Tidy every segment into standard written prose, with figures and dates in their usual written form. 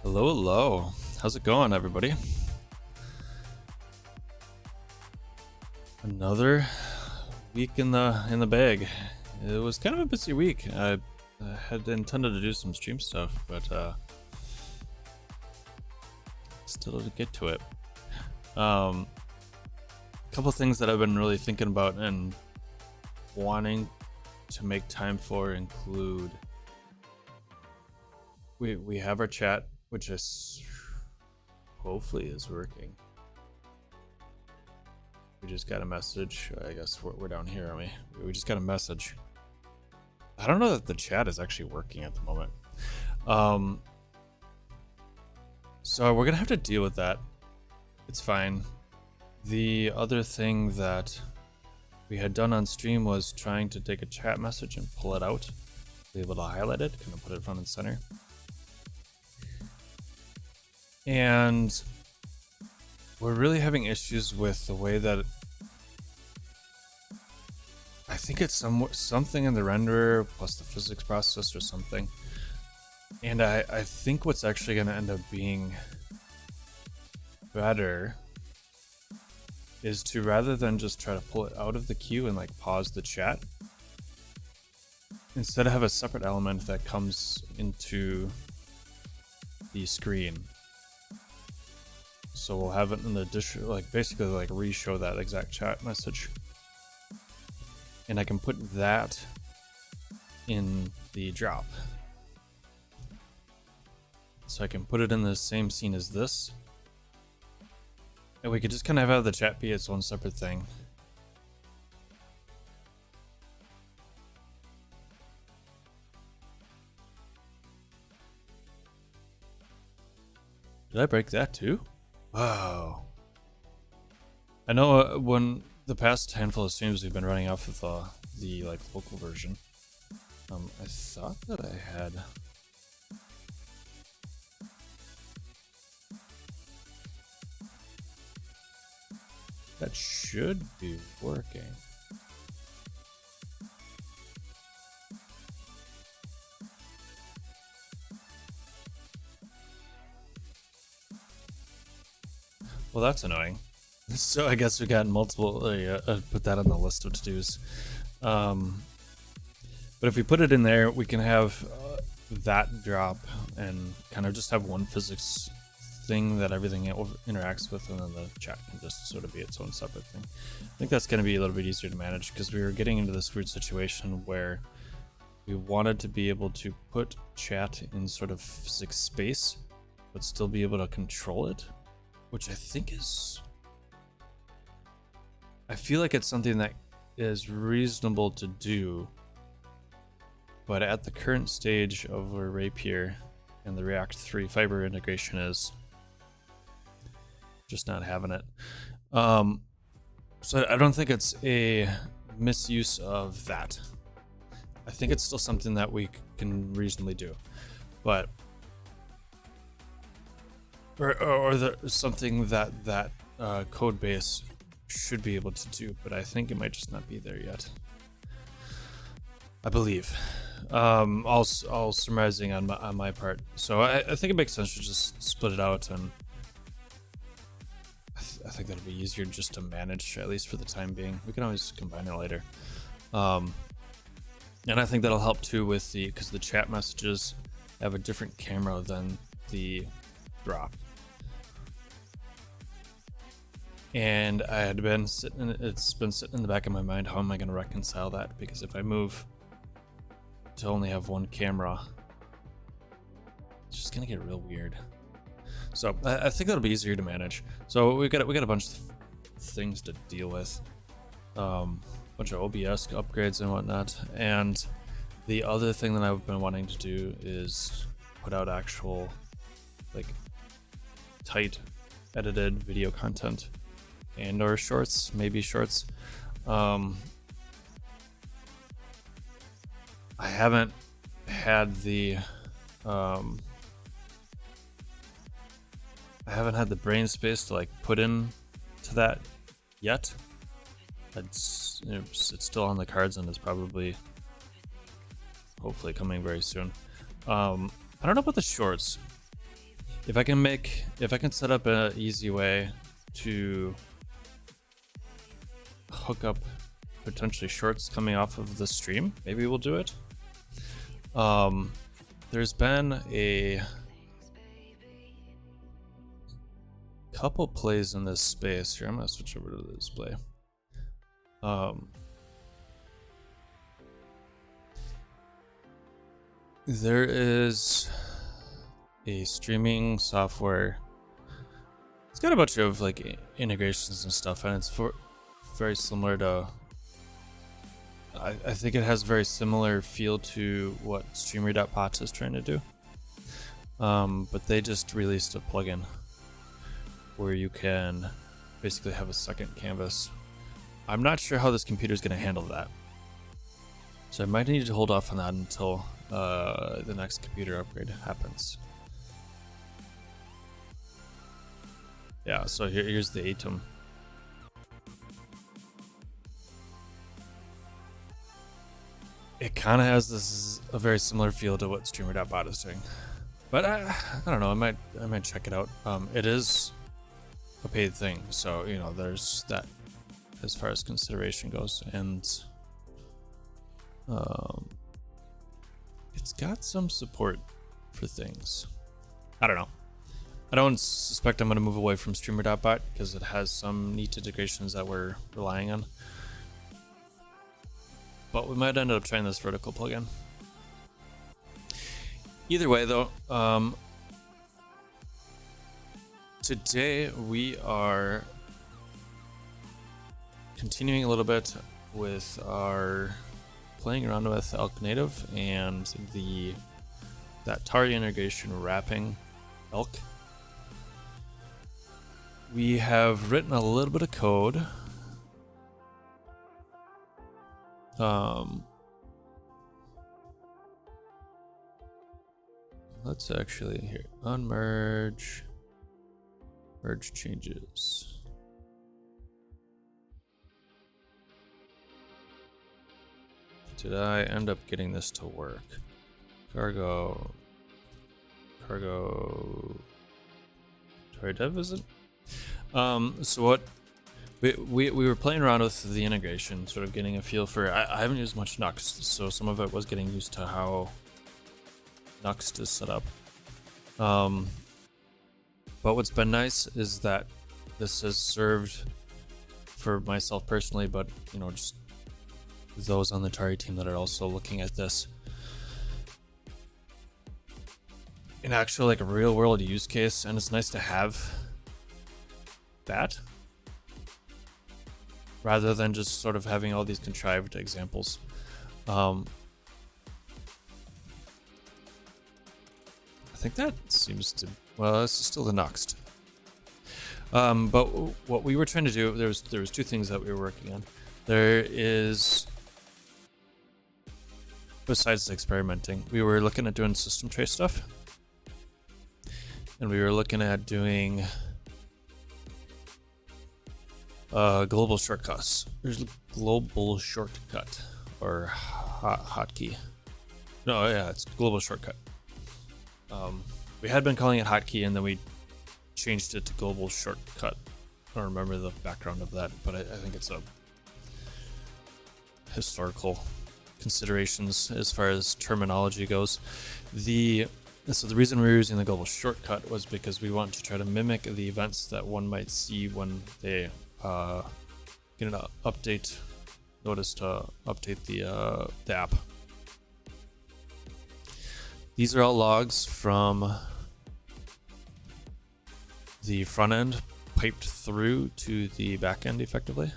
Hello, hello. How's it going, everybody? Another week in the bag. It was kind of a busy week. I had intended to do some stream stuff, but still to get to it. A couple things that I've been really thinking about and wanting to make time for include we have our chat, which is hopefully is working. We just got a message. I guess we're down here, aren't we? We just got a message. I don't know that the chat is actually working at the moment. So we're gonna have to deal with that. It's fine. The other thing that we had done on stream was trying to take a chat message and pull it out, be able to highlight it, kind of put it front and center. And we're really having issues with the way that I think it's something in the renderer plus the physics process or something. And I think what's actually going to end up being better is to, rather than just try to pull it out of the queue and like pause the chat, instead have a separate element that comes into the screen. So we'll have it in the addition, like basically like re-show that exact chat message. And I can put that in the drop. So I can put it in the same scene as this. And we could just kind of have the chat be its own separate thing. Did I break that too? Wow. I know when the past handful of streams we've been running off of the like local version. I thought that I had. That should be working. Well, that's annoying. So I guess we got multiple, put that on the list of to-dos. But if we put it in there, we can have that drop and kind of just have one physics thing that everything interacts with, and then the chat can just sort of be its own separate thing. I think that's going to be a little bit easier to manage because we were getting into this weird situation where we wanted to be able to put chat in sort of physics space, but still be able to control it, which I think is... I feel like it's something that is reasonable to do, but at the current stage of where Rapier and the React 3 fiber integration is, just not having it. So I don't think it's a misuse of that. I think it's still something that we can reasonably do, but or something that code base should be able to do, but I think it might just not be there yet. I believe. All surmising on my part. So I think it makes sense to just split it out, and I think that'll be easier just to manage, at least for the time being. We can always combine it later. And I think that'll help too with because the chat messages have a different camera than the drop. And it's been sitting in the back of my mind, how am I going to reconcile that? Because if I move to only have one camera, it's just going to get real weird. So I think that'll be easier to manage. So we got a bunch of things to deal with, bunch of OBS upgrades and whatnot. And the other thing that I've been wanting to do is put out actual, like, tight edited video content and or shorts, maybe shorts. I haven't had the brain space to like put in to that yet. It's still on the cards and is probably hopefully coming very soon. I don't know about the shorts. If I can set up an easy way to hook up potentially shorts coming off of the stream, maybe we'll do it. There's been a couple plays in this space here. I'm gonna switch over to the display. There is a streaming software. It's got a bunch of like integrations and stuff, and it's very similar to. I think it has a very similar feel to what Streamer.bots is trying to do. But they just released a plugin where you can basically have a second canvas. I'm not sure how this computer is going to handle that, so I might need to hold off on that until the next computer upgrade happens. Yeah, so here's the Atom. It kind of has a very similar feel to what Streamer.bot is doing, but I don't know. I might check it out. It is a paid thing, so you know there's that as far as consideration goes, and it's got some support for things. I don't know. I don't suspect I'm going to move away from Streamer.bot because it has some neat integrations that we're relying on. But we might end up trying this vertical plugin. Either way, though, today we are continuing a little bit with our playing around with elk-native and that Tauri integration wrapping elk. We have written a little bit of code. Let's actually here unmerge, merge changes. Did I end up getting this to work? Cargo, Tauri dev, is it? So what we were playing around with the integration, sort of getting a feel for. I haven't used much Nuxt, so some of it was getting used to how Nuxt is set up. But what's been nice is that this has served for myself personally, but you know, just those on the Tauri team that are also looking at this in actual like a real world use case, and it's nice to have that rather than just sort of having all these contrived examples. I think that seems to, well, this is still the Nuxt. But what we were trying to do, there was two things that we were working on. There is, besides experimenting, we were looking at doing system tray stuff, and we were looking at doing global shortcuts. There's a global shortcut or hotkey. No, yeah, it's global shortcut. We had been calling it hotkey, and then we changed it to global shortcut. I don't remember the background of that, but I think it's a historical considerations as far as terminology goes. So the reason we were using the global shortcut was because we want to try to mimic the events that one might see when they get an update notice to update the app. These are all logs from the front end piped through to the back end effectively.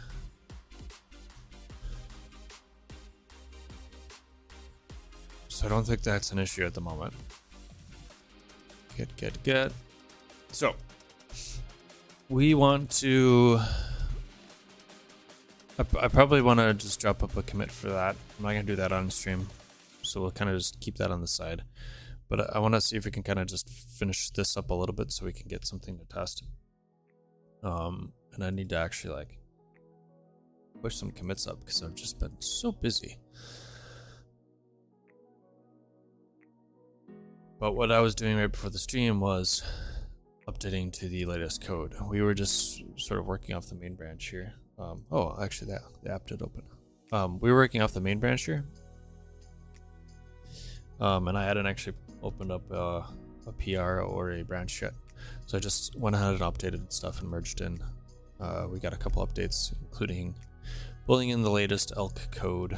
So I don't think that's an issue at the moment. Get. So we want to, I probably want to just drop up a commit for that. I'm not going to do that on stream, so we'll kind of just keep that on the side. But I want to see if we can kind of just finish this up a little bit so we can get something to test. And I need to actually like push some commits up because I've just been so busy. But what I was doing right before the stream was updating to the latest code. We were just sort of working off the main branch here. Oh, actually, the app did open. We were working off the main branch here, and I hadn't actually opened up a PR or a branch yet, so I just went ahead and updated stuff and merged in. We got a couple updates, including pulling in the latest elk code.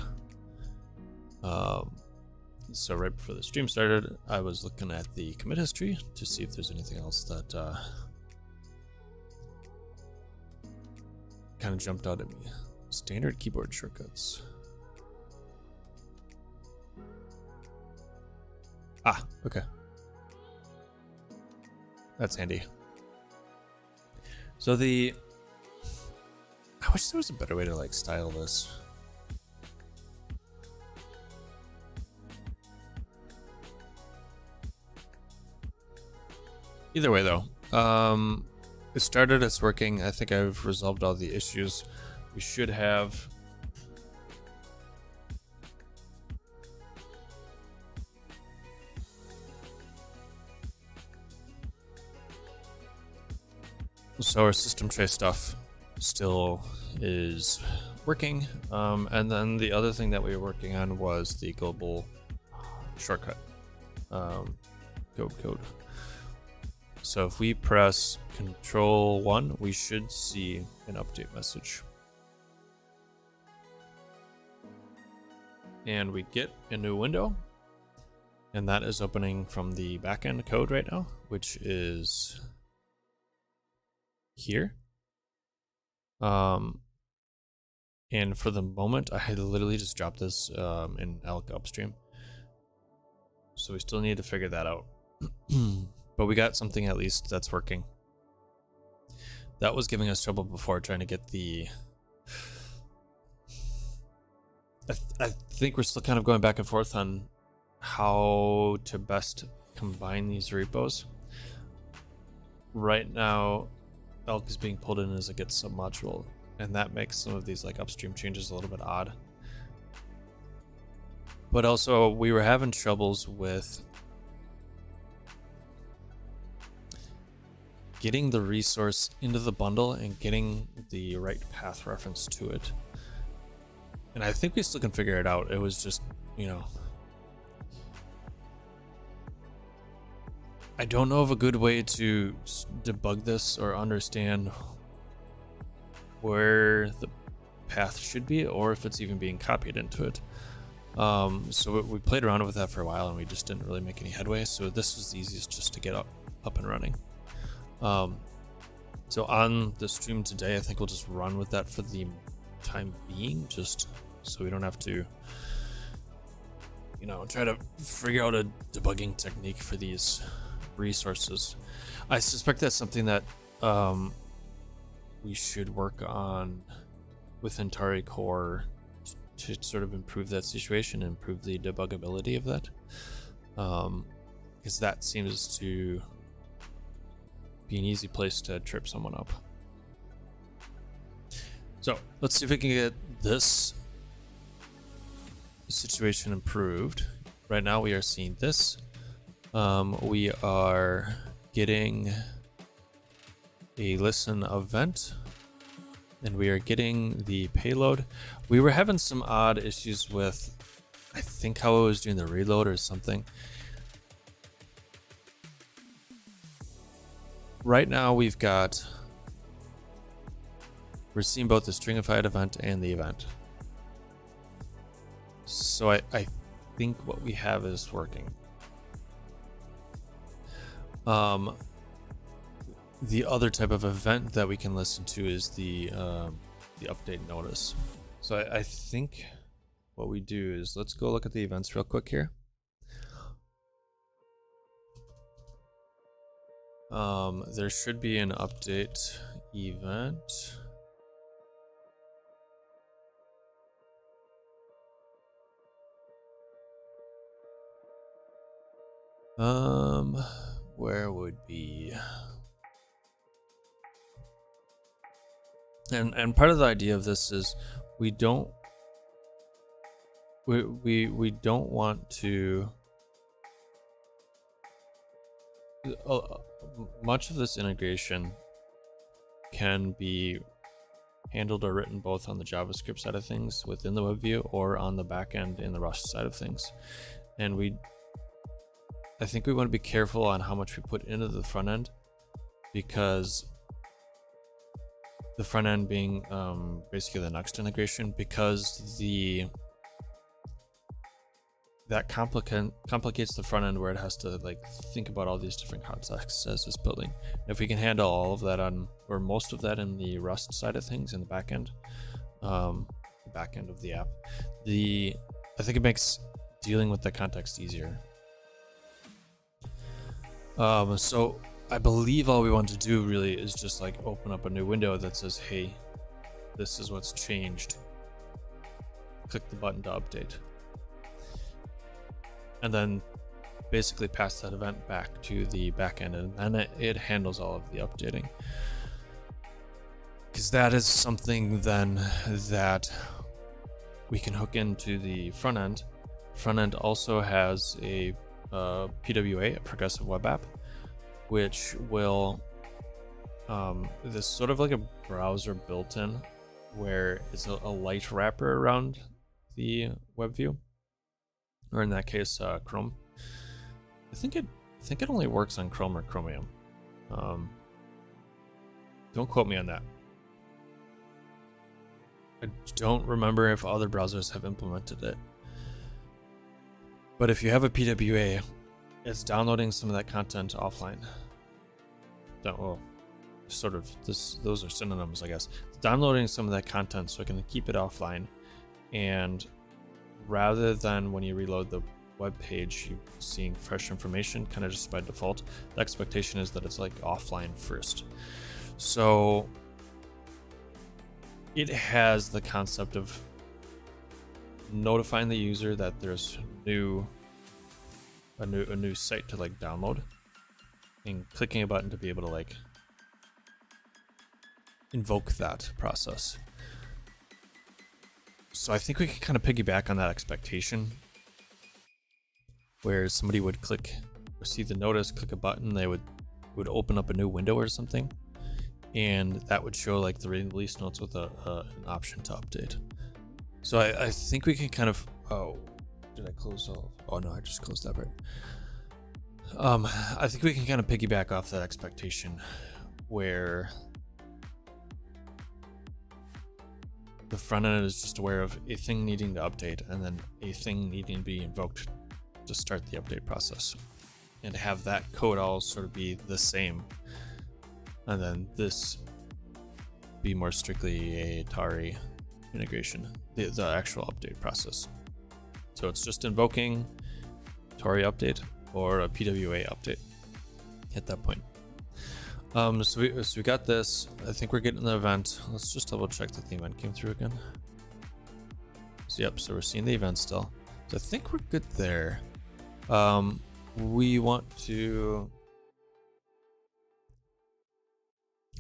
So right before the stream started, I was looking at the commit history to see if there's anything else that kind of jumped out at me. Standard keyboard shortcuts. Ah, okay. That's handy. So I wish there was a better way to like style this. Either way though, it started, it's working. I think I've resolved all the issues. We should have so our system tray stuff still is working, and then the other thing that we were working on was the global shortcut code. So if we press Control 1, we should see an update message. And we get a new window, and that is opening from the backend code right now, which is here. And for the moment, I literally just dropped this in Elk upstream. So we still need to figure that out. But we got something at least that's working. That was giving us trouble before, trying to get the... I think we're still kind of going back and forth on how to best combine these repos. Right now, Elk is being pulled in as a Git submodule, and that makes some of these like upstream changes a little bit odd. But also, we were having troubles with getting the resource into the bundle and getting the right path reference to it. And I think we still can figure it out. It was just, you know, I don't know of a good way to debug this or understand where the path should be, or if it's even being copied into it. So we played around with that for a while and we just didn't really make any headway. So this was the easiest just to get up and running. So on the stream today, I think we'll just run with that for the time being, just so we don't have to, you know, try to figure out a debugging technique for these resources. I suspect that's something that we should work on within Tauri core to sort of improve that situation and improve the debuggability of that, because that seems to be an easy place to trip someone up. So let's see if we can get this situation improved. Right now we are seeing this. We are getting a listen event, and we are getting the payload. We were having some odd issues with, I think, how it was doing the reload or something. Right now we're seeing both the stringified event and the event. So I think what we have is working. The other type of event that we can listen to is the update notice. So I think what we do is, let's go look at the events real quick here. There should be an update event. Where would be? And part of the idea of this is we don't want to much of this integration can be handled or written both on the JavaScript side of things within the web view or on the backend in the Rust side of things. And I think we want to be careful on how much we put into the front end, because the front end being basically the next integration, because that complicates the front end, where it has to like think about all these different contexts as it's building. If we can handle all of that or most of that in the Rust side of things in the back end, of the app, I think it makes dealing with the context easier. So I believe all we want to do really is just like open up a new window that says, hey, this is what's changed. Click the button to update. And then basically pass that event back to the backend, and then it handles all of the updating. Because that is something then that we can hook into the front end. Front end also has a PWA, a progressive web app, which will this sort of like a browser built-in, where it's a light wrapper around the web view, or in that case Chrome. I think it only works on Chrome or Chromium. Don't quote me on that. I don't remember if other browsers have implemented it. But if you have a PWA, it's downloading some of that content offline. Those are synonyms, I guess. It's downloading some of that content so it can keep it offline, and rather than when you reload the web page, you seeing fresh information kind of just by default, the expectation is that it's like offline first. So it has the concept of notifying the user that there's a new site to like download, and clicking a button to be able to like invoke that process. So I think we can kind of piggyback on that expectation, where somebody would click or see the notice, click a button, they would open up a new window or something, and that would show like the release notes with an option to update. So I think we can kind of, did I close all? Oh no, I just closed that part. I think we can kind of piggyback off that expectation, where the front end is just aware of a thing needing to update, and then a thing needing to be invoked to start the update process, and have that code all sort of be the same, and then this be more strictly a Tauri integration, the actual update process. So it's just invoking Tauri update or a PWA update at that point. So we got this. I think we're getting the event. Let's just double check that the event came through again. So yep, so we're seeing the event still. So I think we're good there. We want to.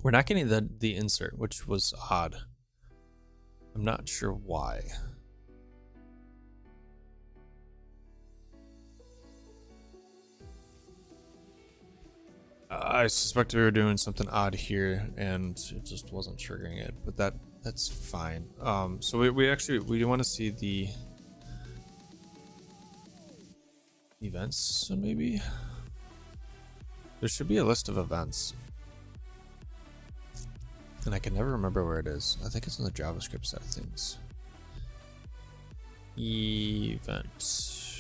We're not getting the insert, which was odd. I'm not sure why. I suspect we were doing something odd here, and it just wasn't triggering it. But that's fine. So we want to see the events. So maybe there should be a list of events, and I can never remember where it is. I think it's in the JavaScript side of things. Event.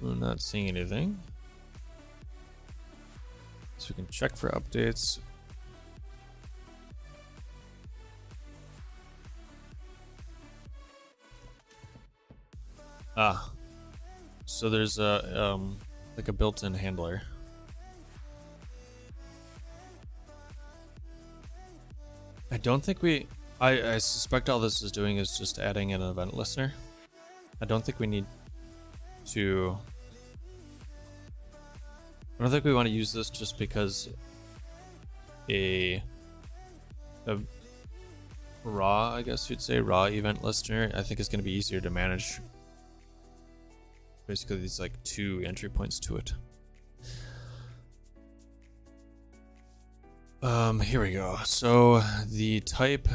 I'm not seeing anything. So we can check for updates. So there's a like a built-in handler. I don't think I suspect all this is doing is just adding an event listener. I don't think we need to. I don't think we want to use this just because a raw, I guess you'd say, raw event listener, I think is going to be easier to manage basically these like 2 entry points to it. Here we go. So the type,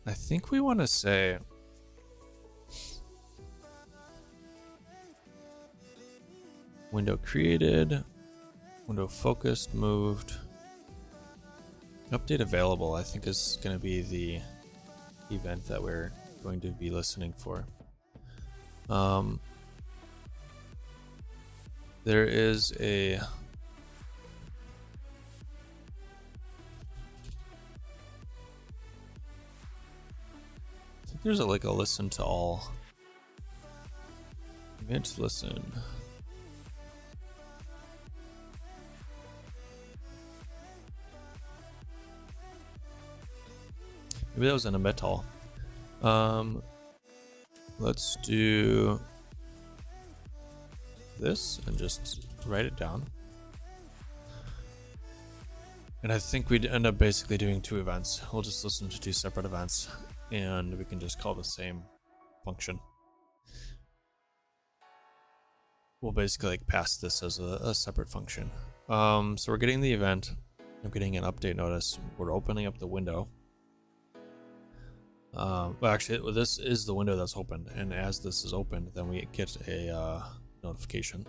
I think we want to say window created, window focused, moved. Update available, I think, is going to be the event that we're going to be listening for. There is a there's like a listen to all. Event listen. Maybe that was in a metal. Let's do this and just write it down. And I think we'd end up basically doing 2 events. We'll just listen to 2 separate events, and we can just call the same function. We'll basically like pass this as a separate function. So we're getting the event. I'm getting an update notice. We're opening up the window. Well, actually, this is the window that's opened, and as this is opened, then we get a notification.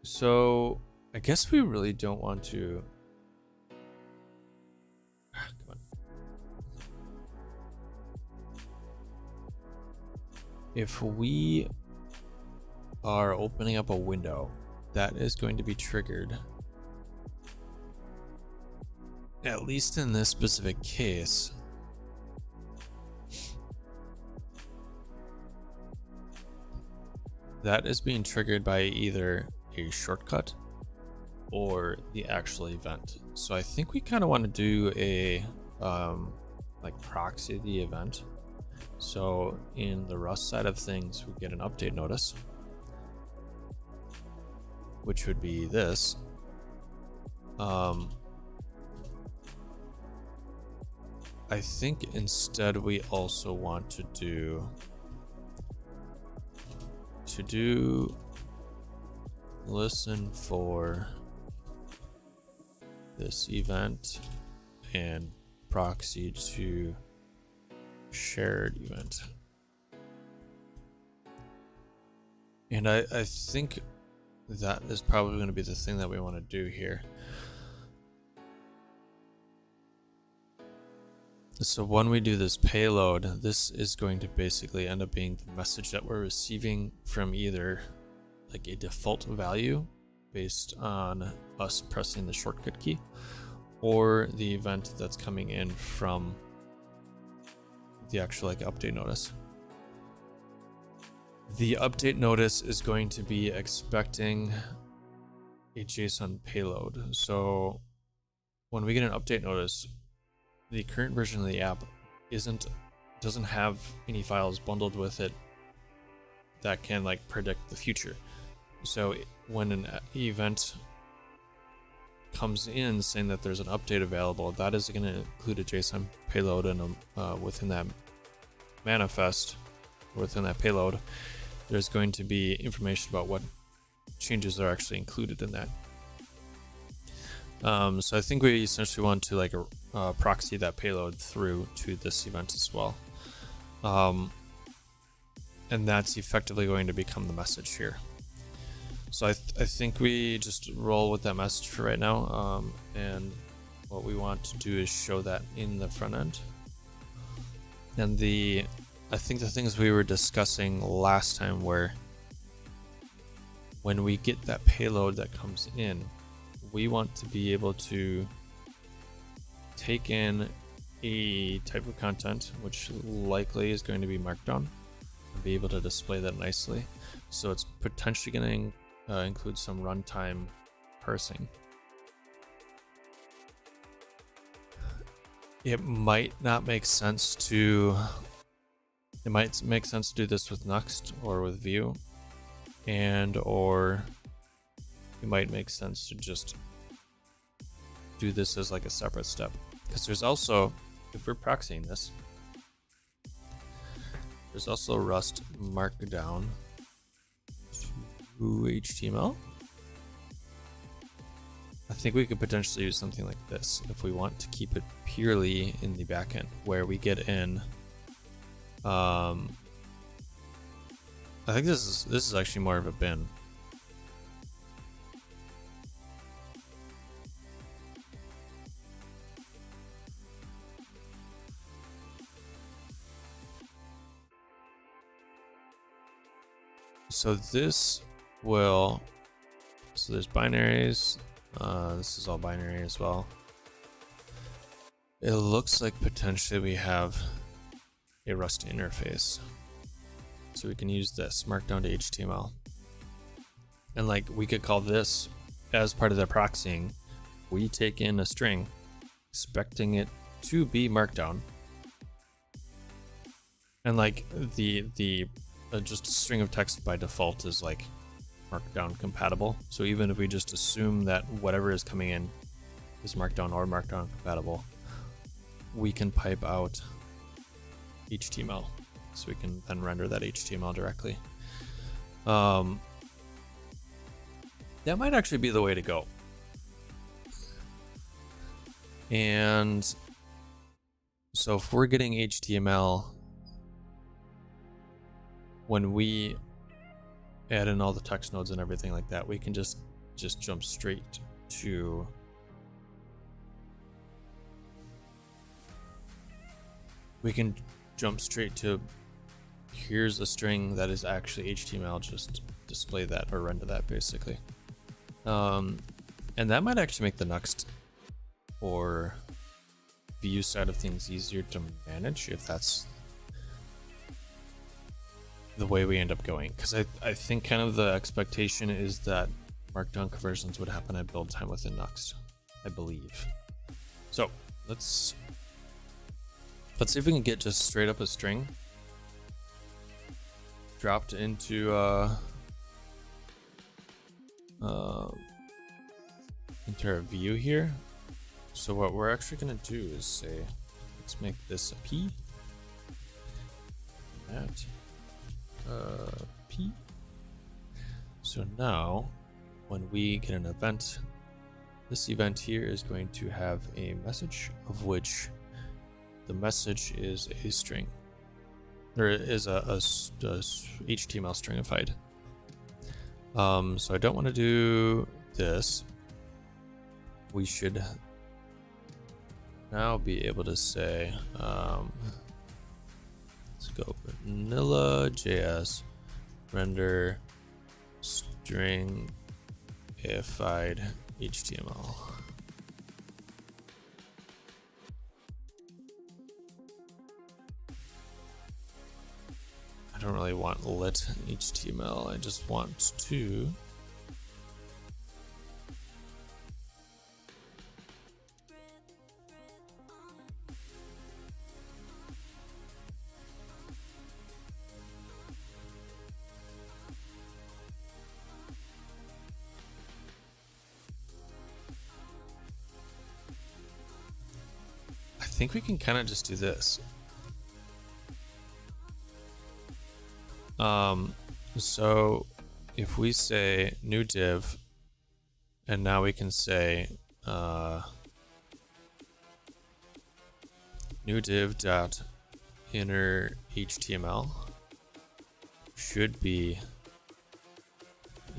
So I guess we really don't want to. Come on. If we are opening up a window, that is going to be triggered. At least in this specific case, that is being triggered by either a shortcut or the actual event. So I think we kind of want to do a like proxy the event. So in the Rust side of things, we get an update notice, which would be this. I think instead we also want to do listen for this event and proxy to shared event. And I think that is probably going to be the thing that we want to do here. So when we do this payload, this is going to basically end up being the message that we're receiving from either like a default value based on us pressing the shortcut key, or the event that's coming in from the actual like update notice. The update notice is going to be expecting a JSON payload. So when we get an update notice, the current version of the app doesn't have any files bundled with it that can like predict the future. So when an event comes in saying that there's an update available, that is going to include a JSON payload, and within that manifest, within that payload, there's going to be information about what changes are actually included in that. So I think we essentially want to like proxy that payload through to this event as well. And that's effectively going to become the message here. So I think we just roll with that message for right now. And what we want to do is show that in the front end. And I think the things we were discussing last time were when we get that payload that comes in, we want to be able to take in a type of content, which likely is going to be Markdown, and be able to display that nicely. So it's potentially going to include some runtime parsing. It might make sense to do this with Next or with Vue, or it might make sense to just do this as like a separate step, because there's also, if we're proxying this, There's also Rust Markdown to HTML. I think we could potentially use something like this if we want to keep it purely in the backend, where we get in. I think this is actually more of a bin. So this will, so there's binaries. This is all binary as well. It looks like potentially we have a Rust interface. So we can use this markdown to HTML. And like we could call this as part of the proxying. We take in a string expecting it to be markdown. And like the just a string of text by default is like markdown compatible. So even if we just assume that whatever is coming in is markdown or markdown compatible, we can pipe out HTML. So we can then render that HTML directly. That might actually be the way to go. And so if we're getting HTML when we add in all the text nodes and everything like that, we can just jump straight to here's a string that is actually HTML, just display that or render that basically. And that might actually make the next or view side of things easier to manage if that's the way we end up going, because I think kind of the expectation is that markdown conversions would happen at build time within Nuxt, I believe. So let's see if we can get just straight up a string dropped into our view here. So what we're actually going to do is say, let's make this a P, and that P. So now when we get an event, this event here is going to have a message, of which the message is a string, or is a HTML stringified. So I don't want to do this. We should now be able to say, let's go vanilla.js render stringified HTML. I don't really want lit HTML. I just want to I think we can kind of just do this. So if we say new div, and now we can say new div dot inner HTML should be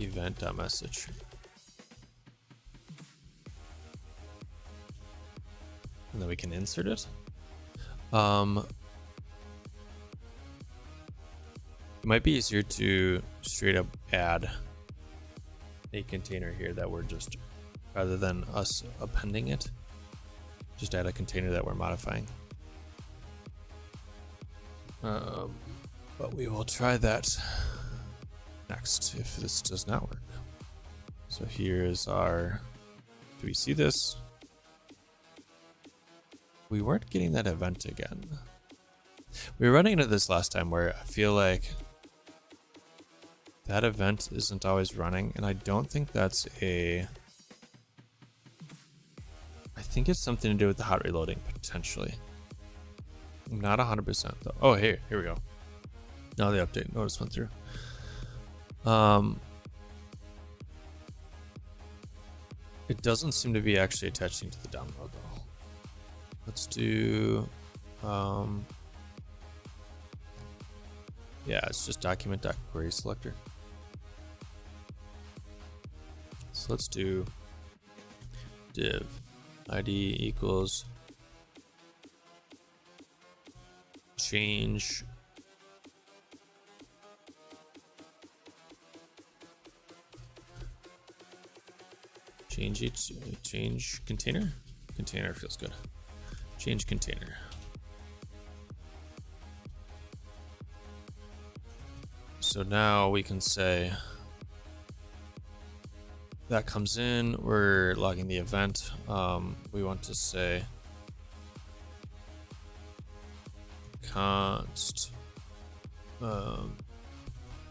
event.message. And then we can insert it. It might be easier to straight up add a container here that we're just, rather than us appending it, just add a container that we're modifying. But we will try that next if this does not work. So here is our, do we see this? We weren't getting that event again. We were running into this last time where I feel like that event isn't always running, and I don't think that's I think it's something to do with the hot reloading, potentially. I'm not 100% though. Oh, here we go. Now the update notice went through. It doesn't seem to be actually attaching to the download though. Let's do, yeah, it's just document.query selector. So let's do div id equals change container. Container feels good. Change container. So now we can say that comes in, we're logging the event. We want to say const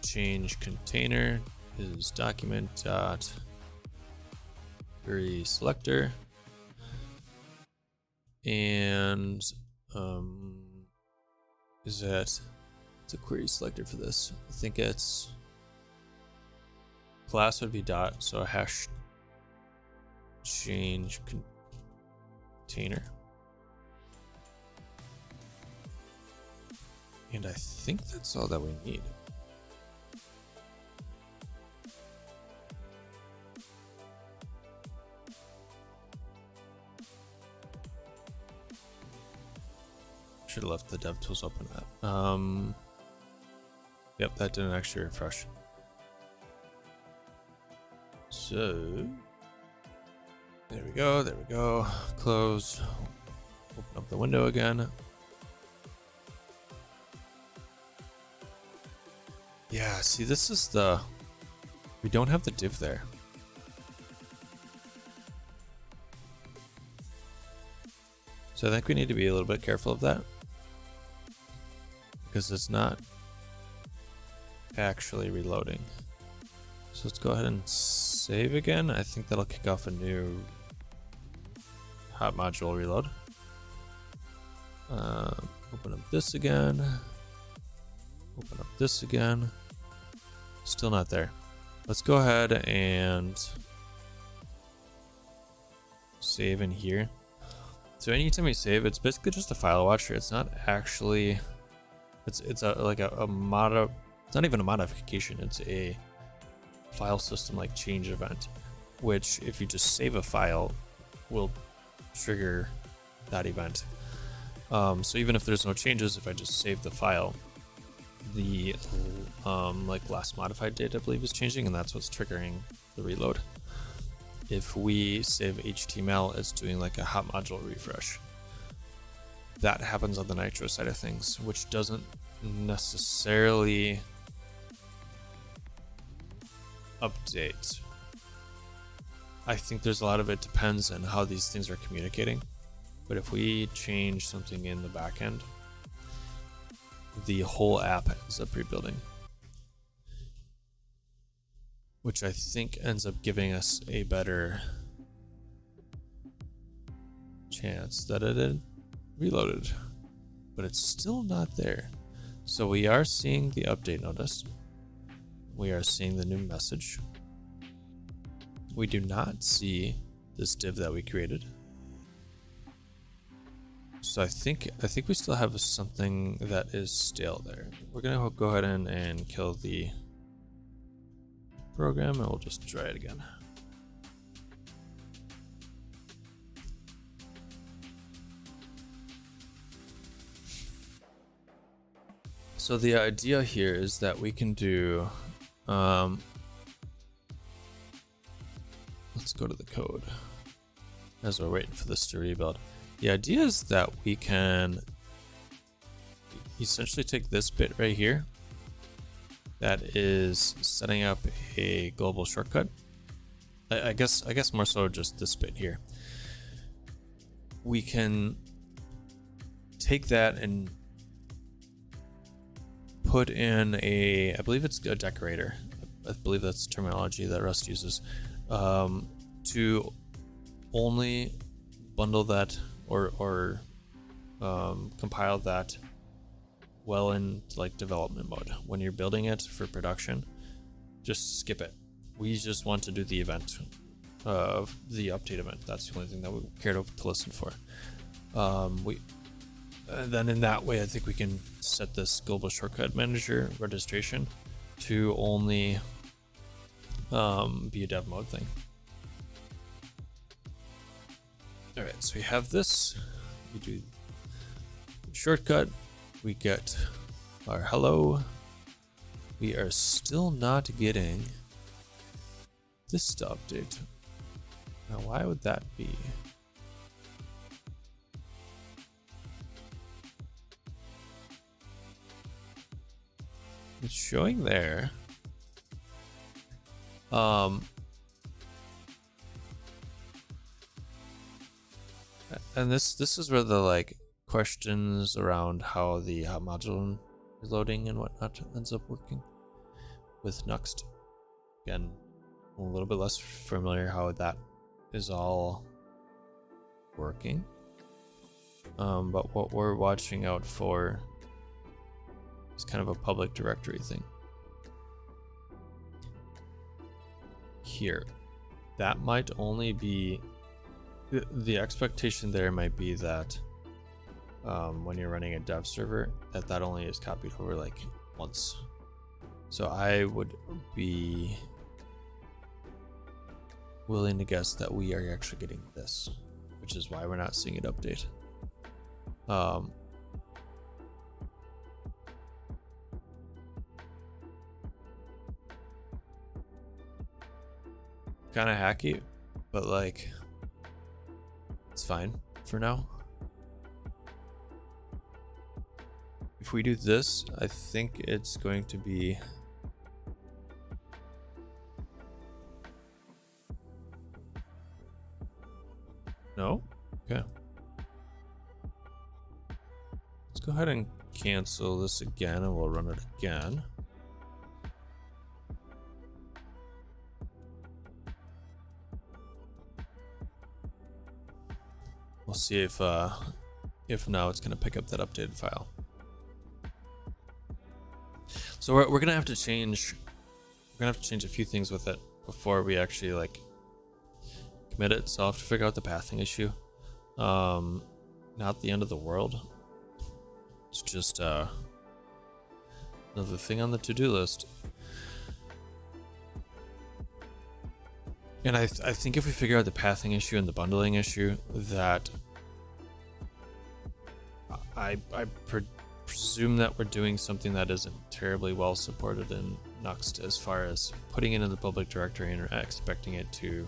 change container is document dot query selector, and is that it's a query selector for this? I think it's class would be dot, so a hash change container, and I think that's all that we need. Should have left the dev tools open. Yep, that didn't actually refresh. So there we go, there we go. Close, open up the window again. Yeah, see, this is the, we don't have the div there. So I think we need to be a little bit careful of that, because it's not actually reloading. So let's go ahead and save again. I think that'll kick off a new hot module reload. Open up this again. Open up this again. Still not there. Let's go ahead and save in here. So anytime we save, it's basically just a file watcher. It's not actually, it's like a mod. It's not even a modification. It's a file system like change event, which if you just save a file, will trigger that event. So even if there's no changes, if I just save the file, the like last modified date I believe is changing, and that's what's triggering the reload. If we save HTML, it's doing like a hot module refresh. That happens on the Nitro side of things, which doesn't necessarily update. I think there's a lot of it depends on how these things are communicating. But if we change something in the backend, the whole app ends up rebuilding, which I think ends up giving us a better chance that it had reloaded, but it's still not there. So we are seeing the update notice. We are seeing the new message. We do not see this div that we created. So I think we still have something that is stale there. We're gonna go ahead and kill the program, and we'll just try it again. So the idea here is that we can do, let's go to the code as we're waiting for this to rebuild. The idea is that we can essentially take this bit right here that is setting up a global shortcut. I guess more so just this bit here. We can take that and put in a, I believe it's a decorator. I believe that's the terminology that Rust uses, to only bundle that or compile that well in like development mode. When you're building it for production, just skip it. We just want to do the event, the update event. That's the only thing that we care to listen for. Then in that way, I think we can set this global shortcut manager registration to only be a dev mode thing. All right, so we have this. We do shortcut. We get our hello. We are still not getting this to update. Now, why would that be? It's showing there. And this is where the like questions around how the module reloading and whatnot ends up working with Nuxt. Again, a little bit less familiar how that is all working. But what we're watching out for is kind of a public directory thing. Here, that might only be the expectation there might be that when you're running a dev server, that only is copied over like once. So I would be willing to guess that we are actually getting this, which is why we're not seeing it update. Kind of hacky, but like it's fine for now. If we do this, I think it's going to be no. Okay, let's go ahead and cancel this again and we'll run it again. We'll see if now it's going to pick up that updated file. So we're gonna have to change. We're gonna have to change a few things with it before we actually like commit it. So I'll have to figure out the pathing issue. Not the end of the world. It's just another thing on the to-do list. And I think if we figure out the pathing issue and the bundling issue, that I presume that we're doing something that isn't terribly well supported in Nuxt as far as putting it in the public directory and expecting it to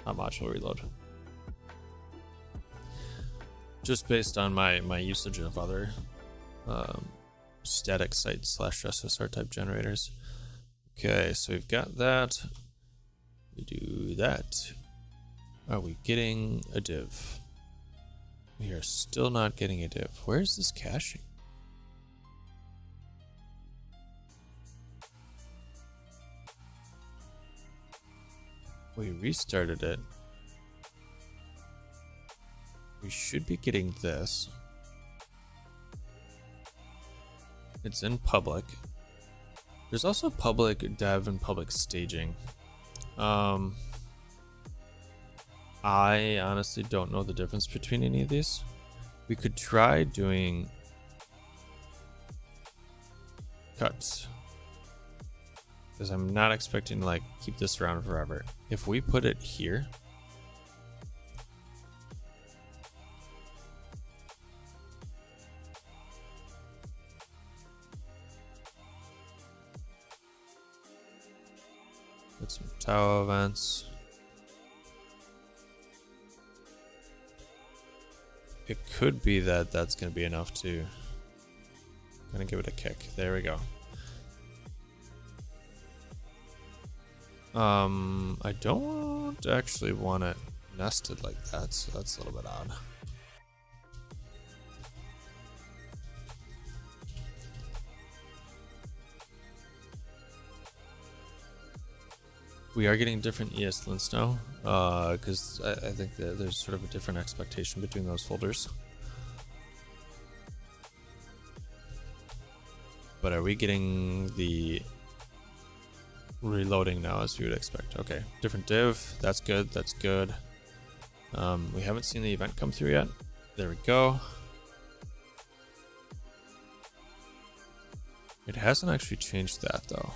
module reload. Just based on my usage of other static site / SSR type generators. Okay, so we've got that. We do that. Are we getting a div? We are still not getting a div. Where is this caching? We restarted it. We should be getting this. It's in public. There's also public dev and public staging. I honestly don't know the difference between any of these. We could try doing cuts, because I'm not expecting to like keep this around forever. If we put it here, put some Tau events. It could be that that's going to be enough to kind of give it a kick. There we go. I don't actually want it nested like that, so that's a little bit odd. We are getting different ESLints now, because I think that there's sort of a different expectation between those folders. But are we getting the reloading now as we would expect? Okay, different div. That's good. That's good. We haven't seen the event come through yet. There we go. It hasn't actually changed that though.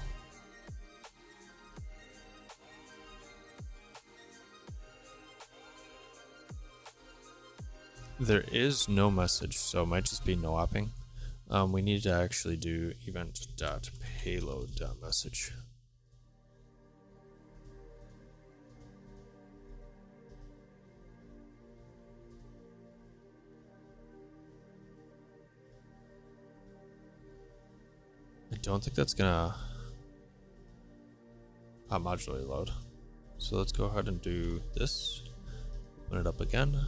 There is no message, so it might just be no opping. We need to actually do event.payload.message. I don't think that's gonna modularly load. So let's go ahead and do this. Open it up again.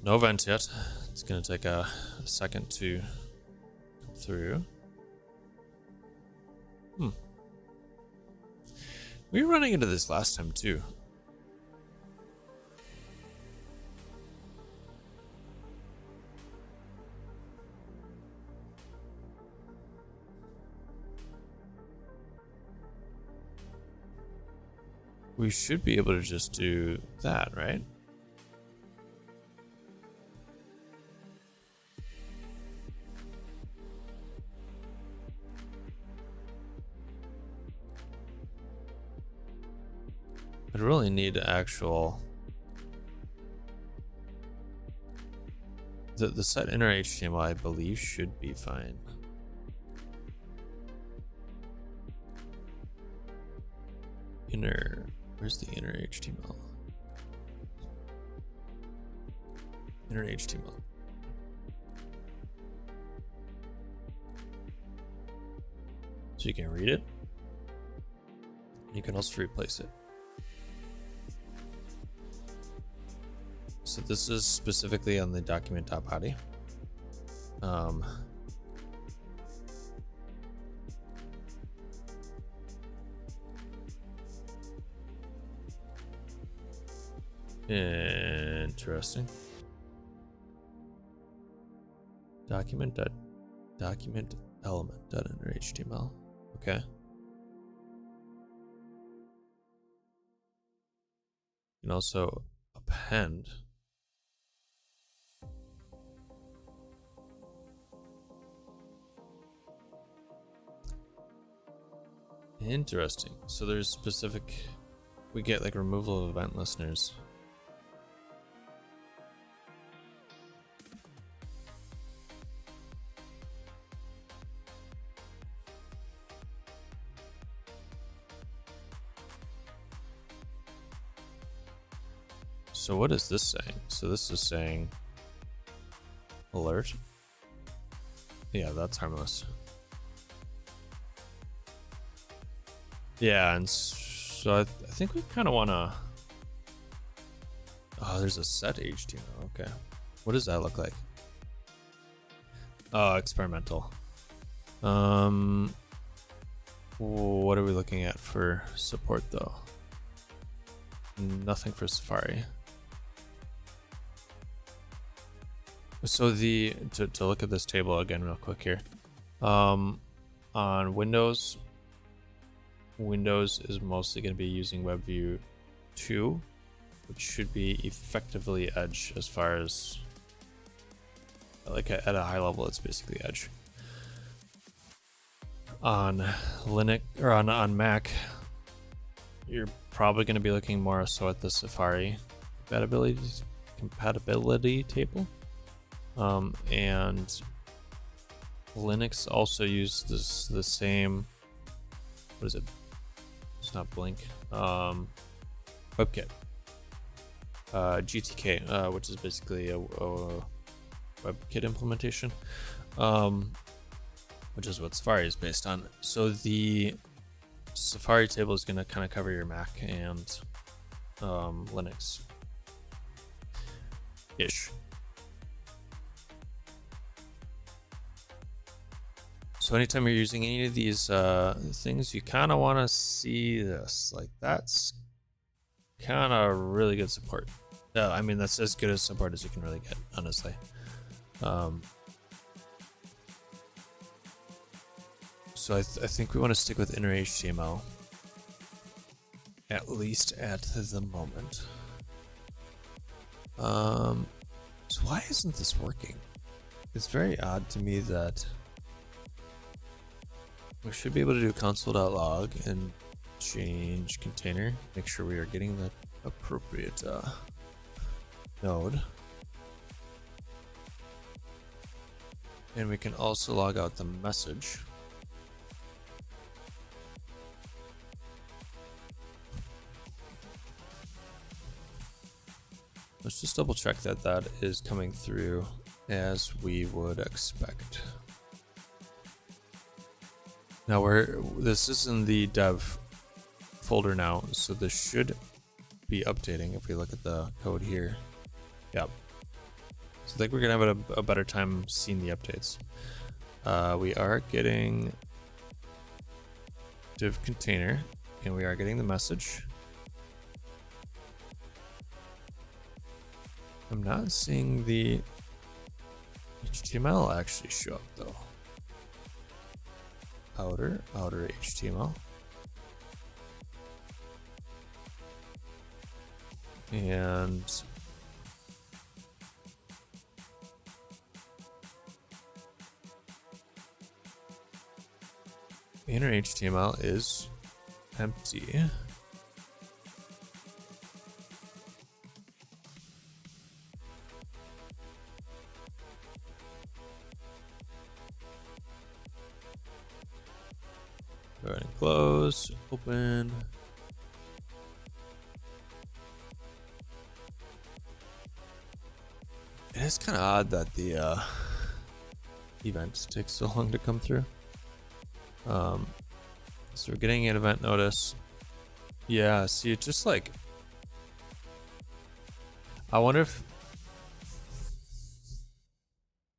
No event yet. It's gonna take a second to come through. We were running into this last time too. We should be able to just do that, right? I'd really need actual... The set inner HTML, I believe, should be fine. Inner... Where's the inner HTML? Inner HTML. So you can read it. You can also replace it. So this is specifically on the document.body. Interesting. Document element.inner.html. Okay. You can also append. Interesting. So there's specific, we get like removal of event listeners. So what is this saying? So this is saying alert. Yeah, that's harmless. Yeah, and so I think we kind of want to... Oh, there's a set HTML. Okay. What does that look like? Oh, experimental. What are we looking at for support though? Nothing for Safari. So to look at this table again real quick here. On Windows is mostly going to be using WebView 2, which should be effectively Edge as far as, like at a high level, it's basically Edge. On Linux or on Mac, you're probably going to be looking more so at the Safari compatibility table. And Linux also uses the same, what is it? It's not Blink. WebKit. GTK, which is basically a WebKit implementation, which is what Safari is based on. So the Safari table is going to kind of cover your Mac and Linux-ish. So anytime you're using any of these things, you kind of want to see this. Like, that's kind of really good support. I mean, that's as good as support as you can really get, honestly. So I think we want to stick with inner HTML, at least at the moment. So why isn't this working? It's very odd to me that we should be able to do console.log and change container, make sure we are getting the appropriate node. And we can also log out the message. Let's just double check that that is coming through as we would expect. Now this is in the dev folder now, so this should be updating if we look at the code here. Yep. So I think we're gonna have a better time seeing the updates. We are getting div container, and we are getting the message. I'm not seeing the HTML actually show up though. Outer HTML. And inner HTML is empty. Go ahead and close, open. It is kind of odd that the event takes so long to come through. So we're getting an event notice. Yeah, see, it's just like, I wonder if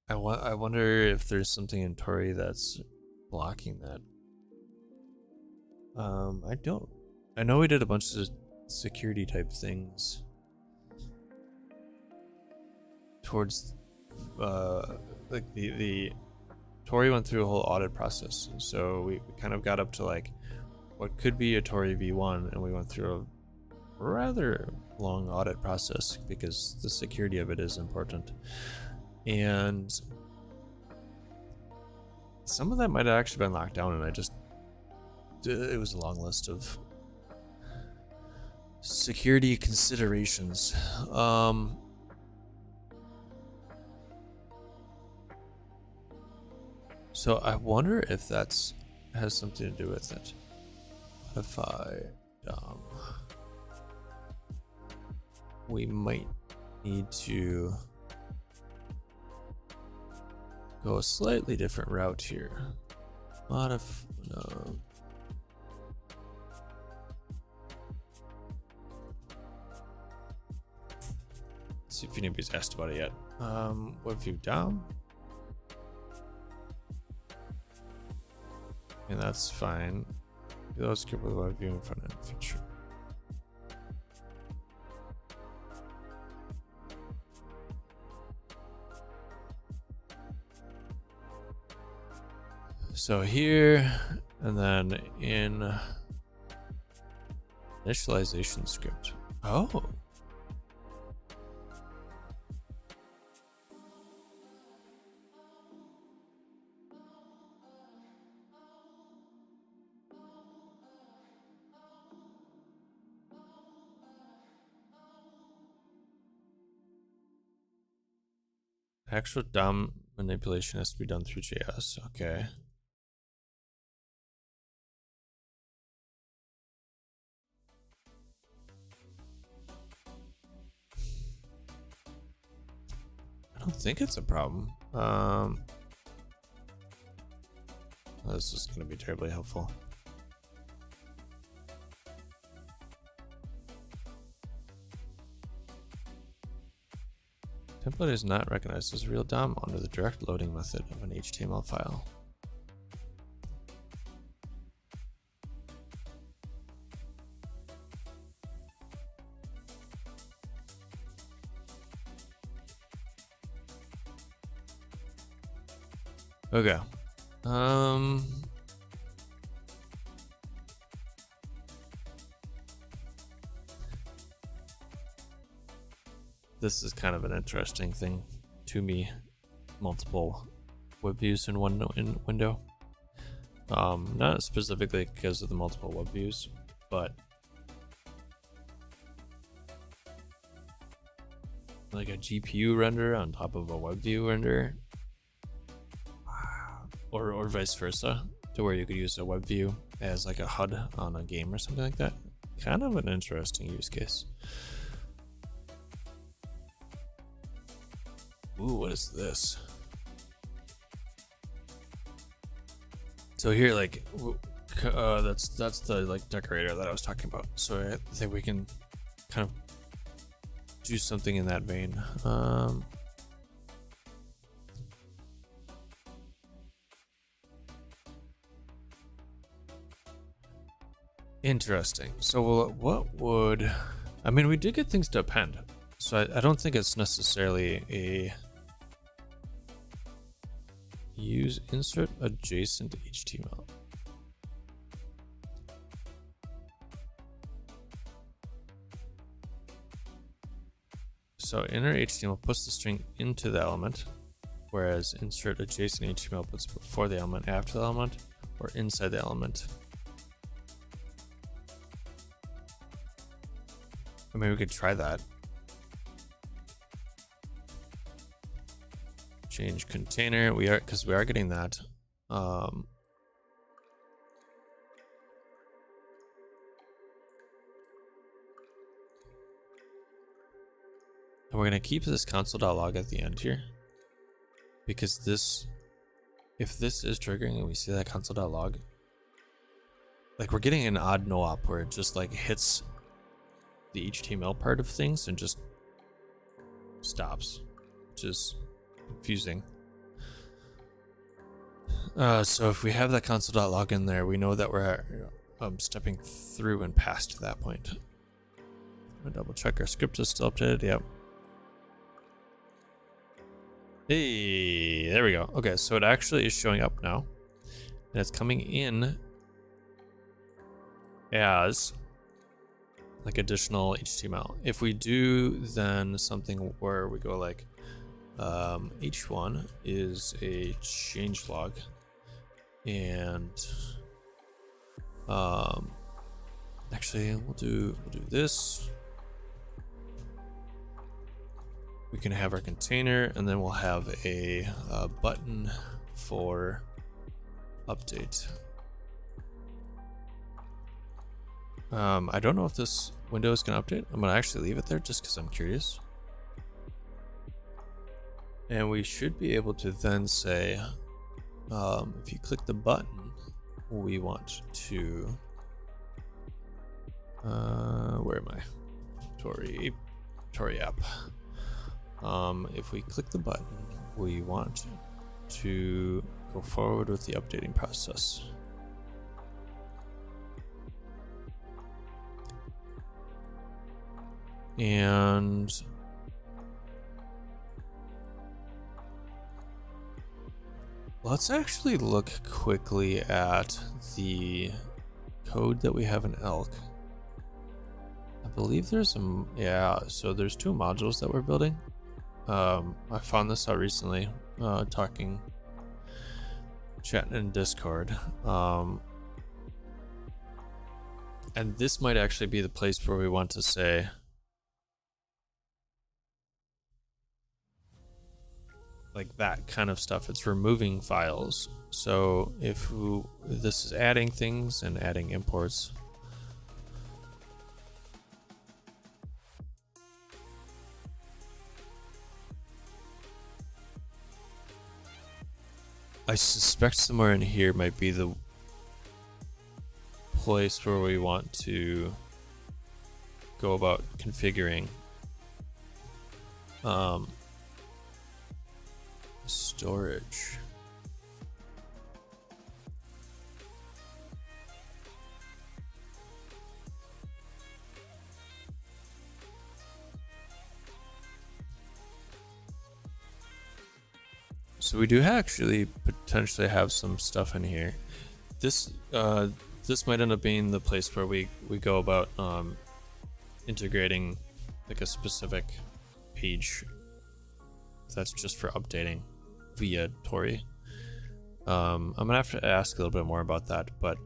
I wonder if there's something in Tauri that's blocking that. I know we did a bunch of security type things towards like the Tauri went through a whole audit process, and so we kind of got up to like what could be a Tauri v1, and we went through a rather long audit process because the security of it is important. And some of that might have actually been locked down, and it was a long list of security considerations. So I wonder if that's has something to do with it. Modify DOM. We might need to go a slightly different route here. No. Let's see if anybody's asked about it yet. Web view DOM. And that's fine. Let's keep with web view in front end feature. So here, and then in initialization script. Oh. Actual DOM manipulation has to be done through JS. Okay. I don't think it's a problem. This is going to be terribly helpful. Template is not recognized as real DOM under the direct loading method of an HTML file. Okay. This is kind of an interesting thing to me. Multiple web views in one window. Not specifically because of the multiple web views, but like a GPU render on top of a web view render, or vice versa, to where you could use a web view as like a HUD on a game or something like that. Kind of an interesting use case. Ooh, what is this? So here, like, that's the like decorator that I was talking about. So I think we can kind of do something in that vein. Interesting. So what would, I mean, we did get things to append. So I don't think it's necessarily a use insert adjacent HTML. So inner HTML puts the string into the element, whereas insert adjacent HTML puts before the element, after the element, or inside the element. I mean, we could try that. Change container. Because we are getting that. And we're going to keep this console.log at the end here, because if this is triggering and we see that console.log, like, we're getting an odd no-op where it just like hits the HTML part of things and just stops, which is confusing. So if we have that console.log in there, we know that we're stepping through and past that point. I'm gonna double check our script is still updated. Yep. Hey, there we go. Okay, so it actually is showing up now, and it's coming in as like additional HTML. If we do then something where we go like h1 is a changelog, and actually we'll do this. We can have our container, and then we'll have a button for update. I don't know if this window is going to update. I'm going to actually leave it there just because I'm curious. And we should be able to then say, if you click the button, we want to, where am I? Tauri app. If we click the button, we want to go forward with the updating process. And let's actually look quickly at the code that we have in Elk. I believe there's some, yeah, so there's two modules that we're building. I found this out recently, chatting in Discord. And this might actually be the place where we want to say, like, that kind of stuff. It's removing files. So if this is adding things and adding imports. I suspect somewhere in here might be the place where we want to go about configuring storage. So So we do actually potentially have some stuff in here. This might end up being the place where we go about integrating like a specific page that's just for updating via Tauri. I'm gonna have to ask a little bit more about that, but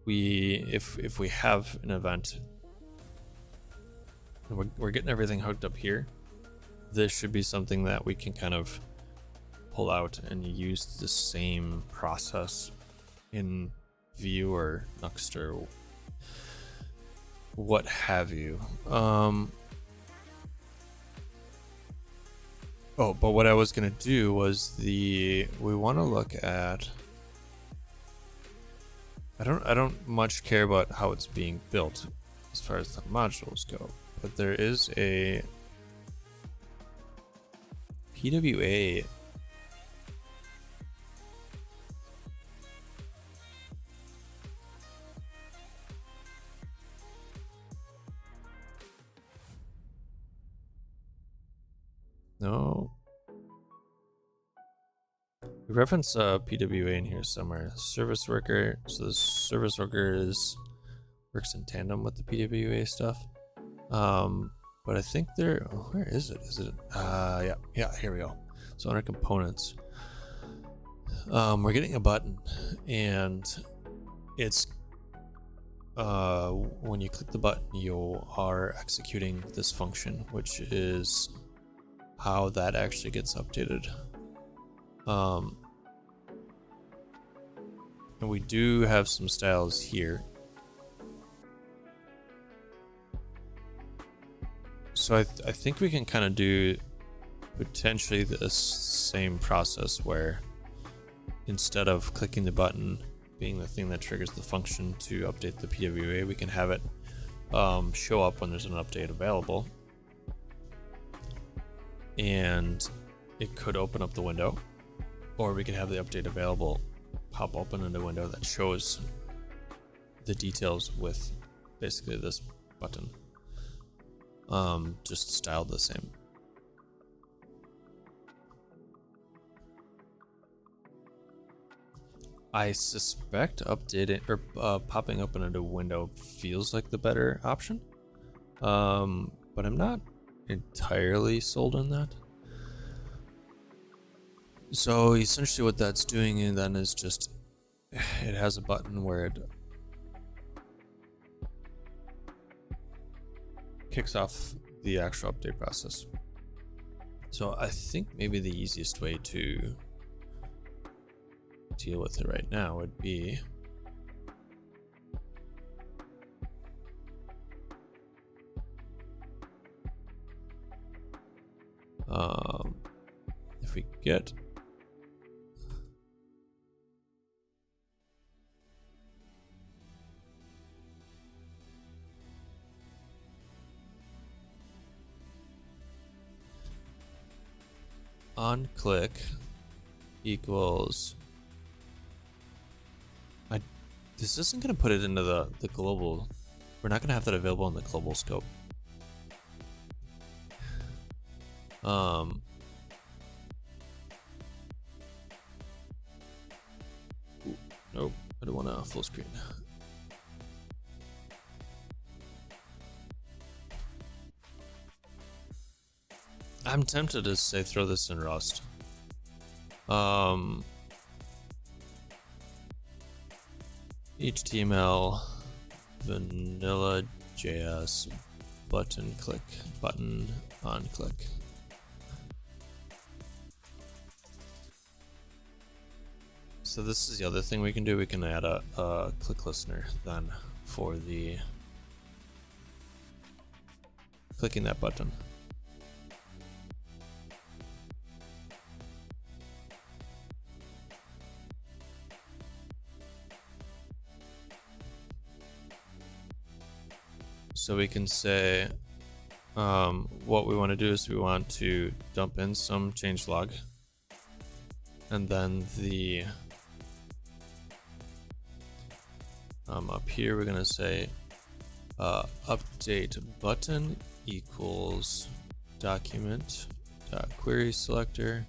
if we have an event, we're getting everything hooked up here. This should be something that we can kind of pull out and use the same process in Vue or Nuxt or what have you. Oh, but what I was gonna do was we want to look at. I don't much care about how it's being built as far as the modules go, but there is a PWA. No. We reference PWA in here somewhere. Service worker. So the service worker works in tandem with the PWA stuff. But I think where is it? Is it? Yeah, here we go. So under components, we're getting a button, and it's when you click the button, you are executing this function, which is how that actually gets updated. And we do have some styles here. So I think we can kind of do potentially this same process where instead of clicking the button being the thing that triggers the function to update the PWA, we can have it show up when there's an update available. And it could open up the window, or we could have the update available pop open in a window that shows the details with basically this button, just styled the same. I suspect updating or popping open into a window feels like the better option, but I'm not entirely sold on that. So essentially what that's doing then is just it has a button where it kicks off the actual update process. So I think maybe the easiest way to deal with it right now would be if we get on click equals this isn't going to put it into the global. We're not going to have that available in the global scope. Nope, I don't want a full screen. I'm tempted to say throw this in Rust. HTML vanilla JS button click button on click. So this is the other thing we can do. We can add a click listener then for the clicking that button. So we can say what we want to do is we want to dump in some changelog, and then the up here we're going to say update button equals document query selector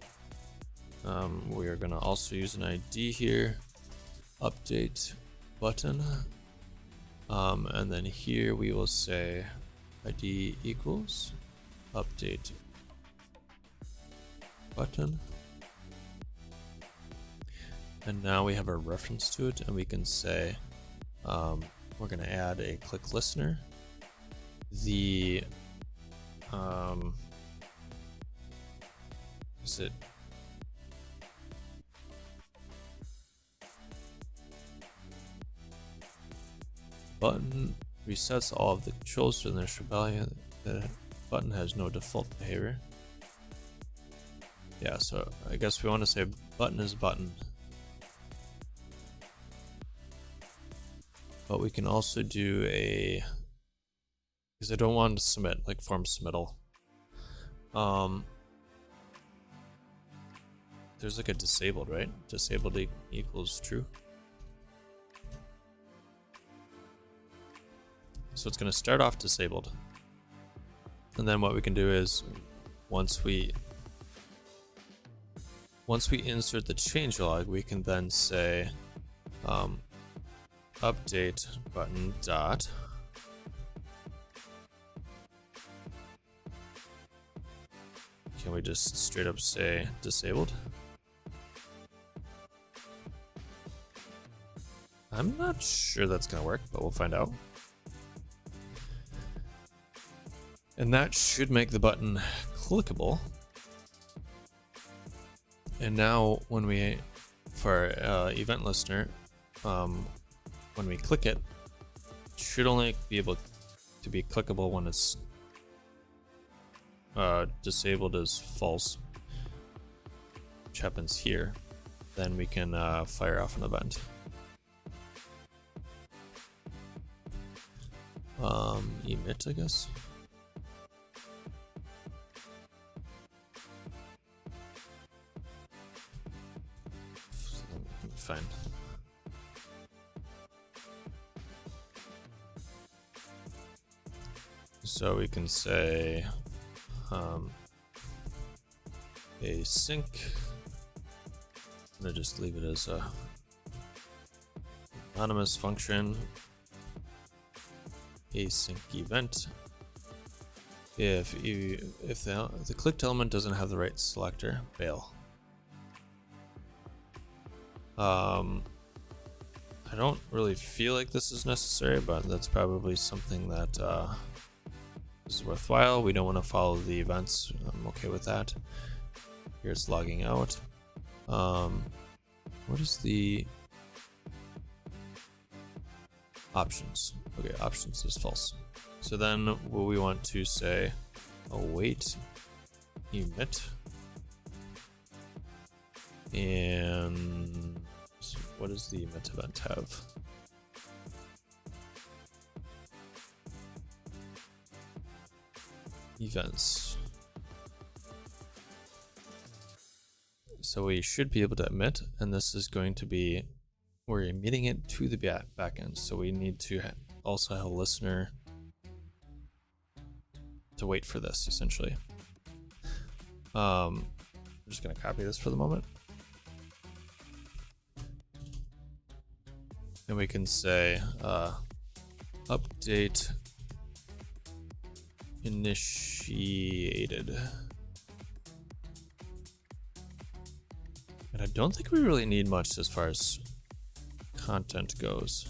we are going to also use an ID here, update button, and then here we will say ID equals update button. And now we have a reference to it, and we can say we're going to add a click listener. The is it button resets all of the controls to the initial value. The button has no default behavior. Yeah, so I guess we want to say button is button. But we can also do a, because I don't want to submit, like form submittal. There's like a disabled, right? Disabled equals true. So it's going to start off disabled. And then what we can do is once we insert the changelog, we can then say update button dot can we just straight up say disabled? I'm not sure that's gonna work, but we'll find out. And that should make the button clickable. And now when we, for event listener, when we click it, it should only be able to be clickable when it's disabled as false, which happens here. Then we can fire off an event. Emit, I guess. Fine. So we can say async. I'm gonna just leave it as a anonymous function. Async event. If the clicked element doesn't have the right selector, bail. I don't really feel like this is necessary, but that's probably something that is worthwhile. We don't want to follow the events. I'm okay with that. Here it's logging out. What is the options? Okay, options is false. So then what we want to say, await emit. And what does the emit event have? Events. So we should be able to emit, and this is going to be, we're emitting it to the backend. So we need to also have a listener to wait for this, essentially. I'm just going to copy this for the moment. And we can say update initiated. And I don't think we really need much as far as content goes.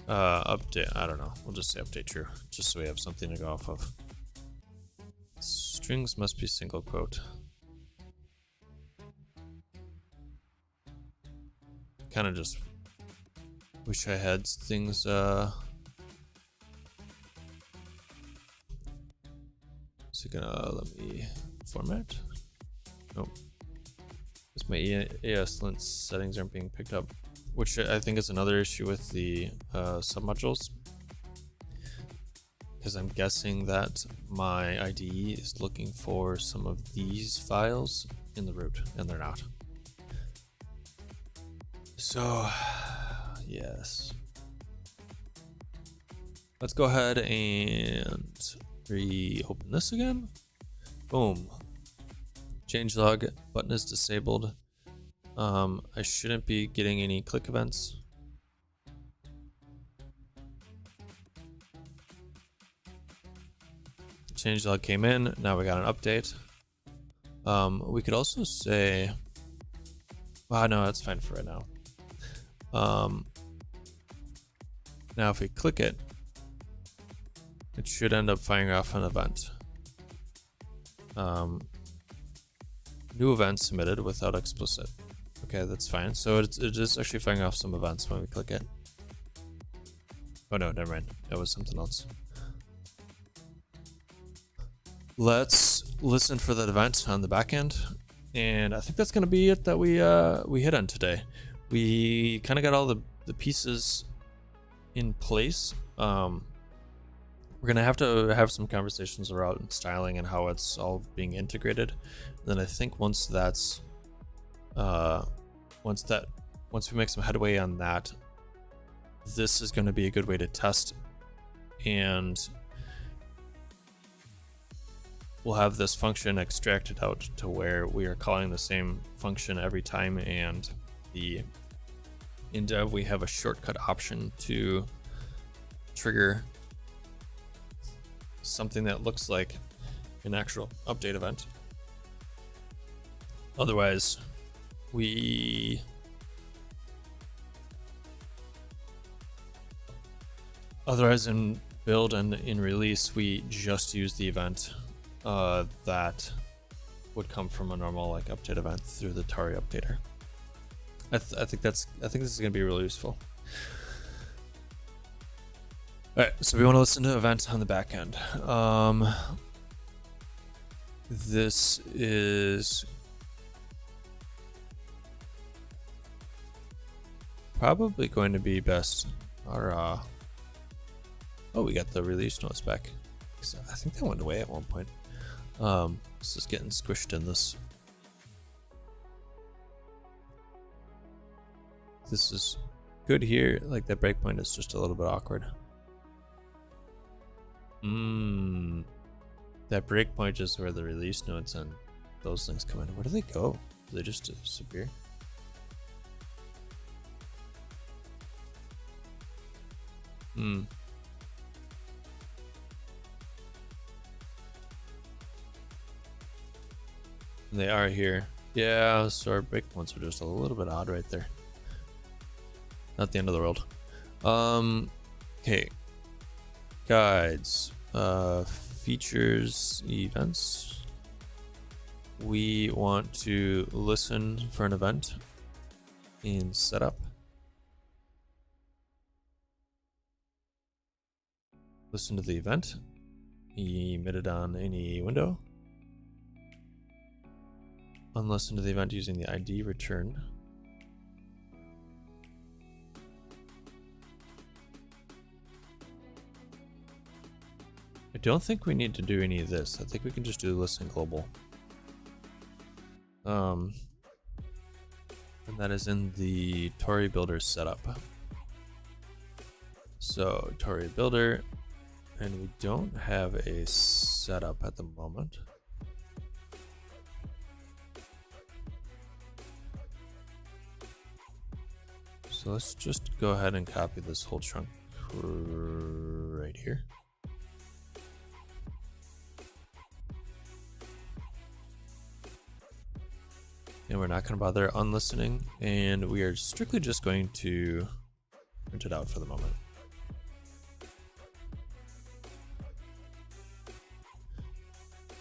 Update, I don't know. We'll just say update true, just so we have something to go off of. Strings must be single quote. Kind of just wish I had things, is it gonna let me format? Nope. Because my ESLint settings aren't being picked up, which I think is another issue with the submodules. Because I'm guessing that my IDE is looking for some of these files in the root, and they're not. So, Yes. Let's go ahead and reopen this again. Boom. Changelog button is disabled. I shouldn't be getting any click events. Changelog came in. Now we got an update. We could also say, well, no, that's fine for right now. Now if we click it, it should end up firing off an event. New event submitted without explicit. Okay, that's fine. So it is actually firing off some events when we click it. Oh no, never mind. That was something else. Let's listen for that event on the back end. And I think that's going to be it that we hit on today. We kind of got all the pieces in place. We're going to have some conversations around styling and how it's all being integrated. And then I think once we make some headway on that, this is going to be a good way to test, and we'll have this function extracted out to where we are calling the same function every time, and in dev we have a shortcut option to trigger something that looks like an actual update event. Otherwise, in build and in release, we just use the event that would come from a normal like update event through the Tauri updater. I think this is going to be really useful. All right, so we want to listen to event on the back end. This is probably going to be best. Our oh, we got the release notes back. I think that went away at one point. This is getting squished in this. This is good here. Like that breakpoint is just a little bit awkward. That breakpoint is where the release notes and those things come in. Where do they go? Do they just disappear? They are here. Yeah, so our breakpoints are just a little bit odd right there. Not the end of the world. Okay. Guides. Features, events. We want to listen for an event in setup. Listen to the event. Emitted on any window. Unlisten to the event using the ID return. I don't think we need to do any of this. I think we can just do listen global. And that is in the Tauri builder setup. So Tauri builder, and we don't have a setup at the moment. So let's just go ahead and copy this whole chunk right here. And we're not going to bother unlistening, and we are strictly just going to print it out for the moment.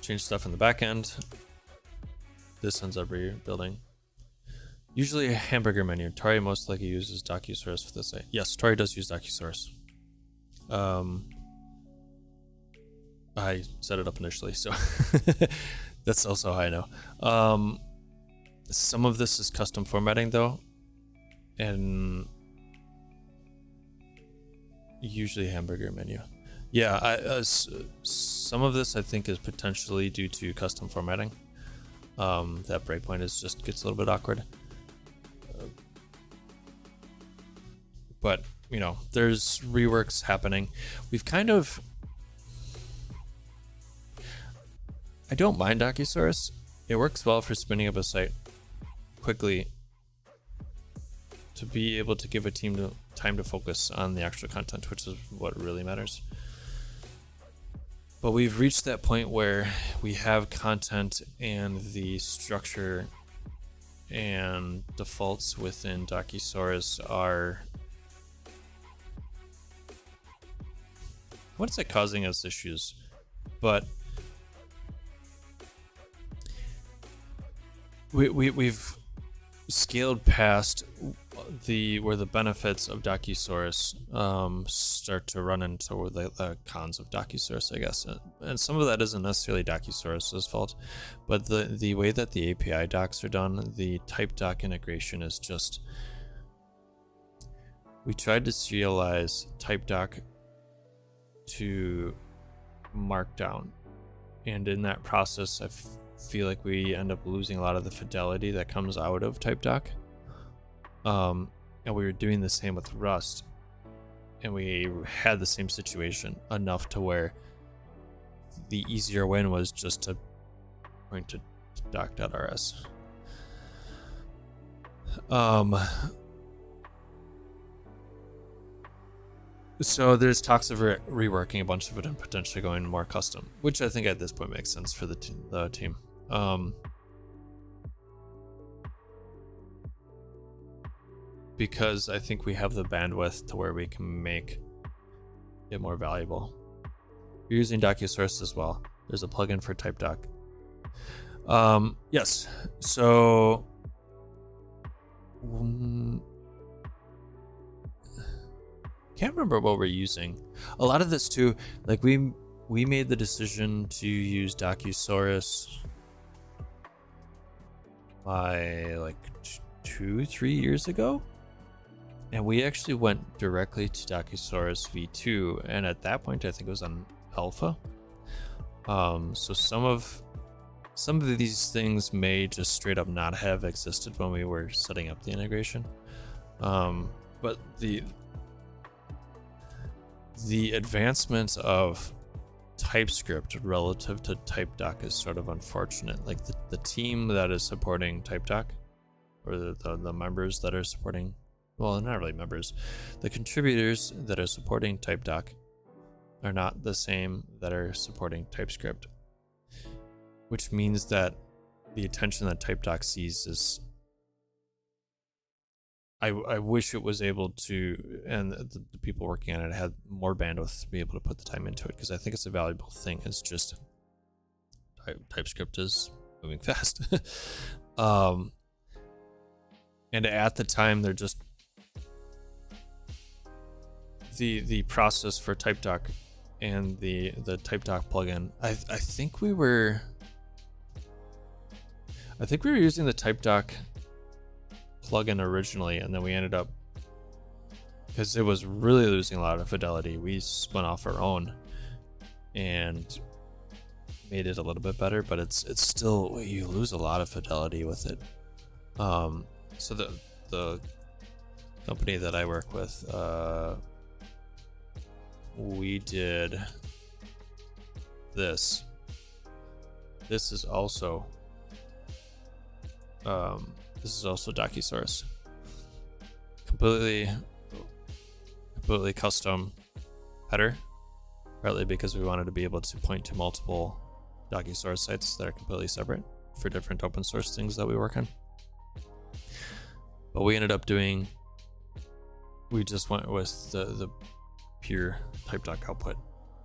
Change stuff in the back end. This ends up rebuilding. Usually a hamburger menu. Tauri most likely uses DocuSource for this. Yes, Tauri does use DocuSource. I set it up initially, so that's also how I know. Some of this is custom formatting though, and usually hamburger menu. Yeah, some of this I think is potentially due to custom formatting. That breakpoint gets a little bit awkward. but you know, there's reworks happening. We've kind of, I don't mind Docusaurus. It works well for spinning up a site quickly to be able to give a team time to focus on the actual content, which is what really matters. But we've reached that point where we have content and the structure and defaults within Docusaurus are, what's it causing us issues? But we've scaled past where the benefits of Docusaurus start to run into the cons of Docusaurus, I guess. And some of that isn't necessarily Docusaurus's fault, but the way that the API docs are done, the type doc integration is just, we tried to serialize type doc to Markdown, and in that process I feel like we end up losing a lot of the fidelity that comes out of type doc. And we were doing the same with Rust, and we had the same situation enough to where the easier win was just to point to doc.rs. So there's talks of reworking a bunch of it and potentially going more custom, which I think at this point makes sense for the team. Because I think we have the bandwidth to where we can make it more valuable. You're using Docusource as well. There's a plugin for TypeDoc. Yes. So can't remember what we're using. A lot of this too, like we made the decision to use Docusaurus by like 2-3 years ago. And we actually went directly to Docusaurus v2, and at that point I think it was on alpha. So some of these things may just straight up not have existed when we were setting up the integration. But the advancement of TypeScript relative to TypeDoc is sort of unfortunate. Like the team that is supporting TypeDoc, or the members that are supporting, well, not really members, the contributors that are supporting TypeDoc are not the same that are supporting TypeScript, which means that the attention that TypeDoc sees is, I wish it was able to, and the people working on it had more bandwidth to be able to put the time into it, because I think it's a valuable thing. It's just TypeScript is moving fast. And at the time, they're just the process for TypeDoc and the TypeDoc plugin. I think we were using the TypeDoc plugin originally, and then we ended up, because it was really losing a lot of fidelity, we spun off our own and made it a little bit better, but it's still, you lose a lot of fidelity with it. So the company that I work with, we did this. This is also Docusaurus. Completely custom header, partly because we wanted to be able to point to multiple Docusaurus sites that are completely separate for different open source things that we work on. But we ended up doing, we just went with the pure TypeDoc output,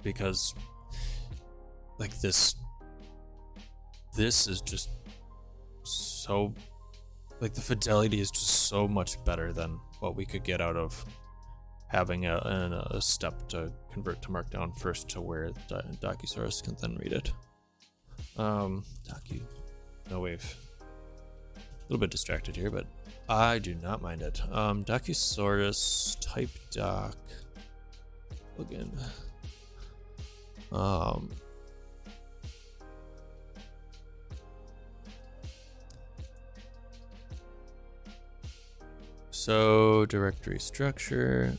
because like this is just so, like the fidelity is just so much better than what we could get out of having a step to convert to Markdown first to where Docusaurus can then read it. No wave. A little bit distracted here, but I do not mind it. Docusaurus TypeDoc plugin. So directory structure.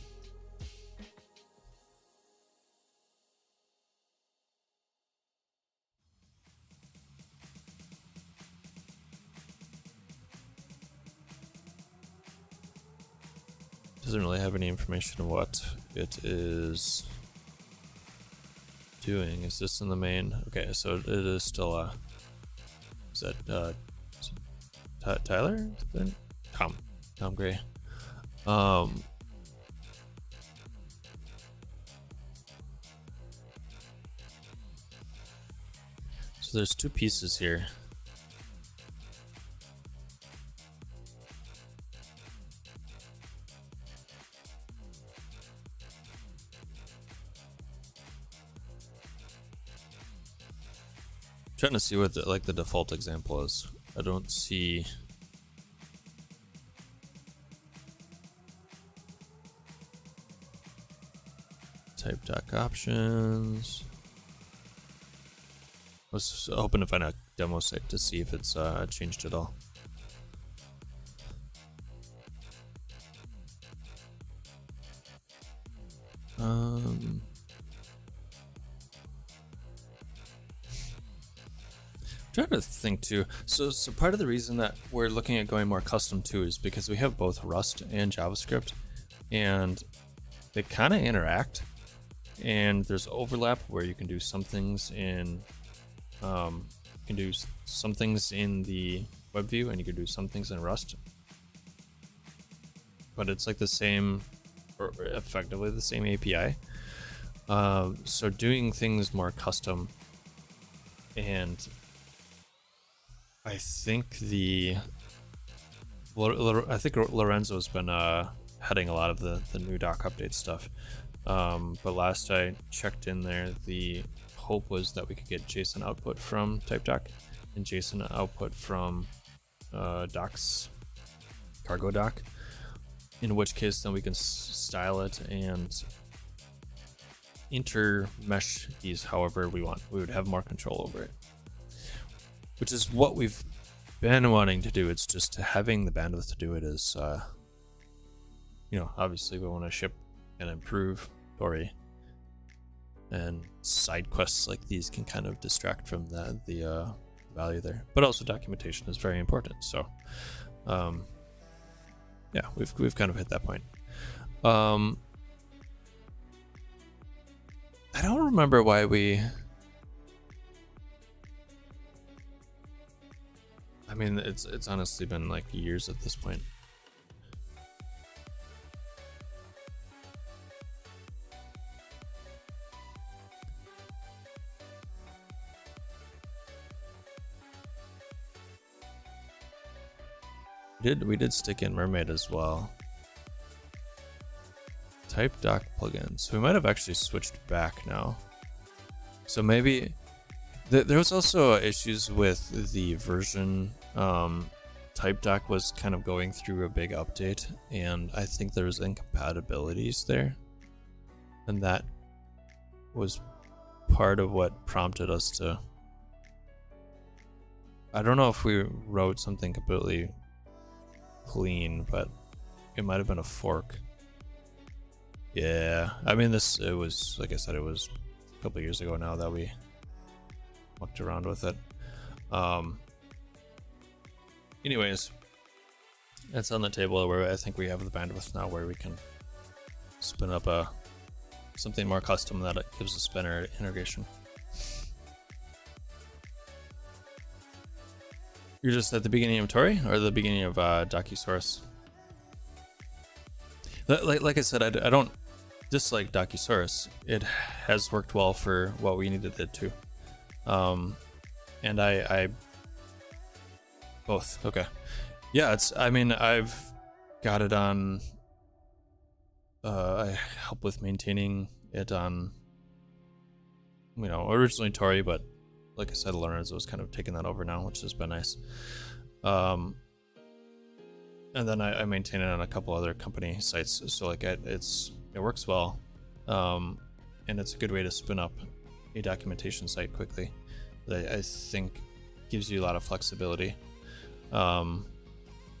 Doesn't really have any information on what it is doing. Is this in the main? Okay, so it is still is that Tyler? Tom Gray. So there's two pieces here. Trying to see what the default example is. I don't see. Type doc options. I was hoping to find a demo site to see if it's changed at all. Trying to think too. So part of the reason that we're looking at going more custom too is because we have both Rust and JavaScript, and they kind of interact. And there's overlap where you can do some things in, the web view, and you can do some things in Rust. But it's like the same, or effectively the same API. So doing things more custom, and I think Lorenzo's been heading a lot of the new doc update stuff. But last I checked in there, the hope was that we could get JSON output from TypeDoc and JSON output from docs, cargo doc, in which case then we can style it and intermesh these however we want. We would have more control over it, which is what we've been wanting to do. It's just having the bandwidth to do it is, obviously we want to ship and improve Tauri, and side quests like these can kind of distract from the value there. But also documentation is very important. So, yeah, we've kind of hit that point. I don't remember why we. I mean, it's honestly been like years at this point. We did stick in Mermaid as well. Type doc plugins. So we might have actually switched back now. So maybe there was also issues with the version. Type doc was kind of going through a big update, and I think there was incompatibilities there, and that was part of what prompted us to. I don't know if we wrote something completely clean, but it might have been a fork. Yeah, I mean, it was, like I said, it was a couple years ago now that we mucked around with it. Anyways, it's on the table where I think we have the bandwidth now where we can spin up something more custom that it gives a spinner integration. You're just at the beginning of Tauri or the beginning of Docusaurus? Like I said, I don't dislike Docusaurus. It has worked well for what we needed it to. And I both. Okay. Yeah, I mean, I've got it on, I help with maintaining it on, originally Tauri, but like I said, Lorenzo was kind of taking that over now, which has been nice. And then I maintain it on a couple other company sites. So like it works well. And it's a good way to spin up a documentation site quickly that I think gives you a lot of flexibility.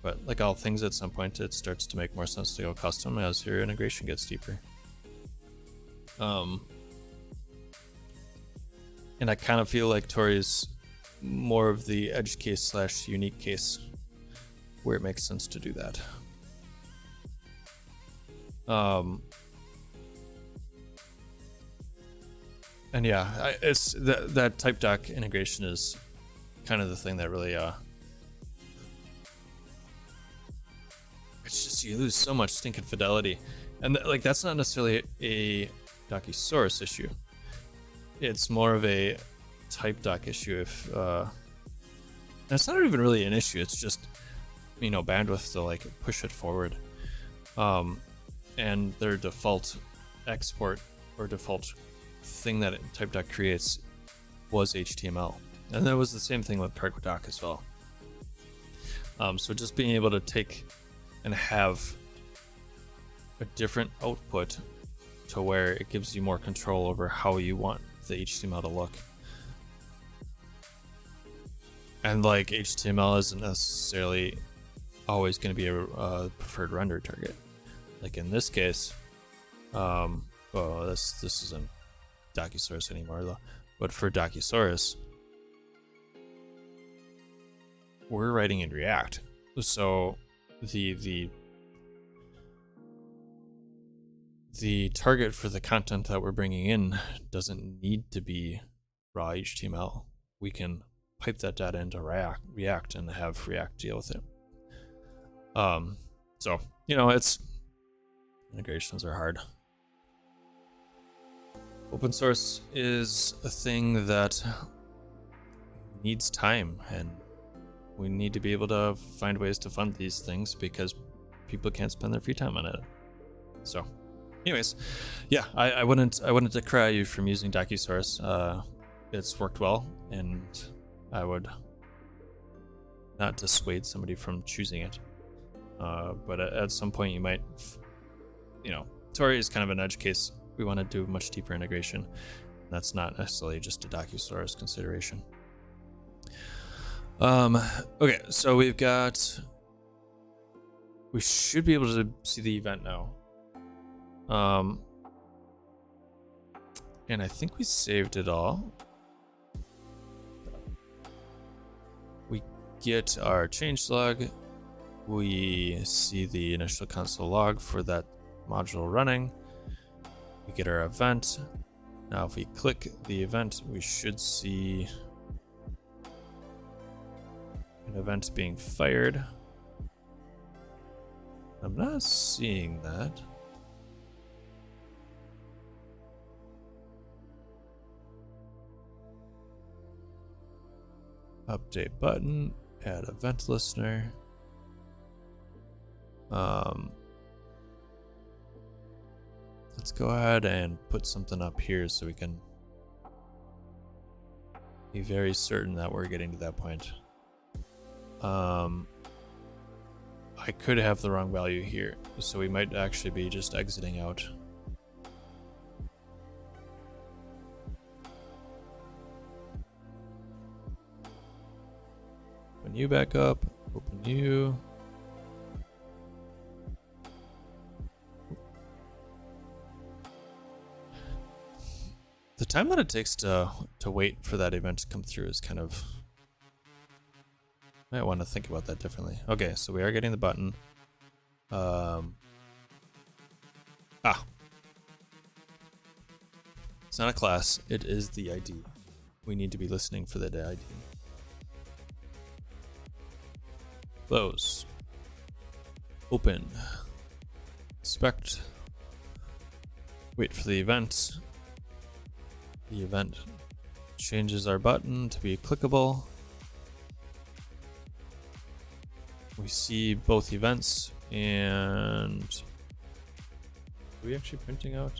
But like all things, at some point it starts to make more sense to go custom as your integration gets deeper. And I kind of feel like Tauri is more of the edge case / unique case where it makes sense to do that. And yeah, it's that type doc integration is kind of the thing that really it's just you lose so much stinking fidelity, and like that's not necessarily a Docusaurus issue. It's more of a type doc issue. If it's not even really an issue. It's just bandwidth to like push it forward, and their default export or default thing that type doc creates was HTML, and that was the same thing with cargo doc as well. So just being able to take and have a different output to where it gives you more control over how you want the HTML to look. And like HTML isn't necessarily always going to be a preferred render target. Like in this case, this isn't Docusaurus anymore though, but for Docusaurus, we're writing in React, so the target for the content that we're bringing in doesn't need to be raw HTML. We can pipe that data into React and have React deal with it. So it's integrations are hard. Open source is a thing that needs time, and we need to be able to find ways to fund these things because people can't spend their free time on it. So anyways, yeah, I wouldn't decry you from using Docusaurus. It's worked well, and I would not dissuade somebody from choosing it. But at some point you might, Tauri is kind of an edge case. We want to do much deeper integration. That's not necessarily just a Docusaurus consideration. Okay, so we should be able to see the event now. And I think we saved it all. We get our changelog. We see the initial console log for that module running. We get our event. Now if we click the event, we should see an event being fired. I'm not seeing that. Update button, add event listener. Let's go ahead and put something up here so we can be very certain that we're getting to that point. I could have the wrong value here, so we might actually be just exiting out. Open you back up, open you. The time that it takes to wait for that event to come through is kind of... I might want to think about that differently. Okay, so we are getting the button. It's not a class, it is the ID. We need to be listening for that ID. Close. Open. Inspect. Wait for the event. The event changes our button to be clickable. We see both events, and are we actually printing out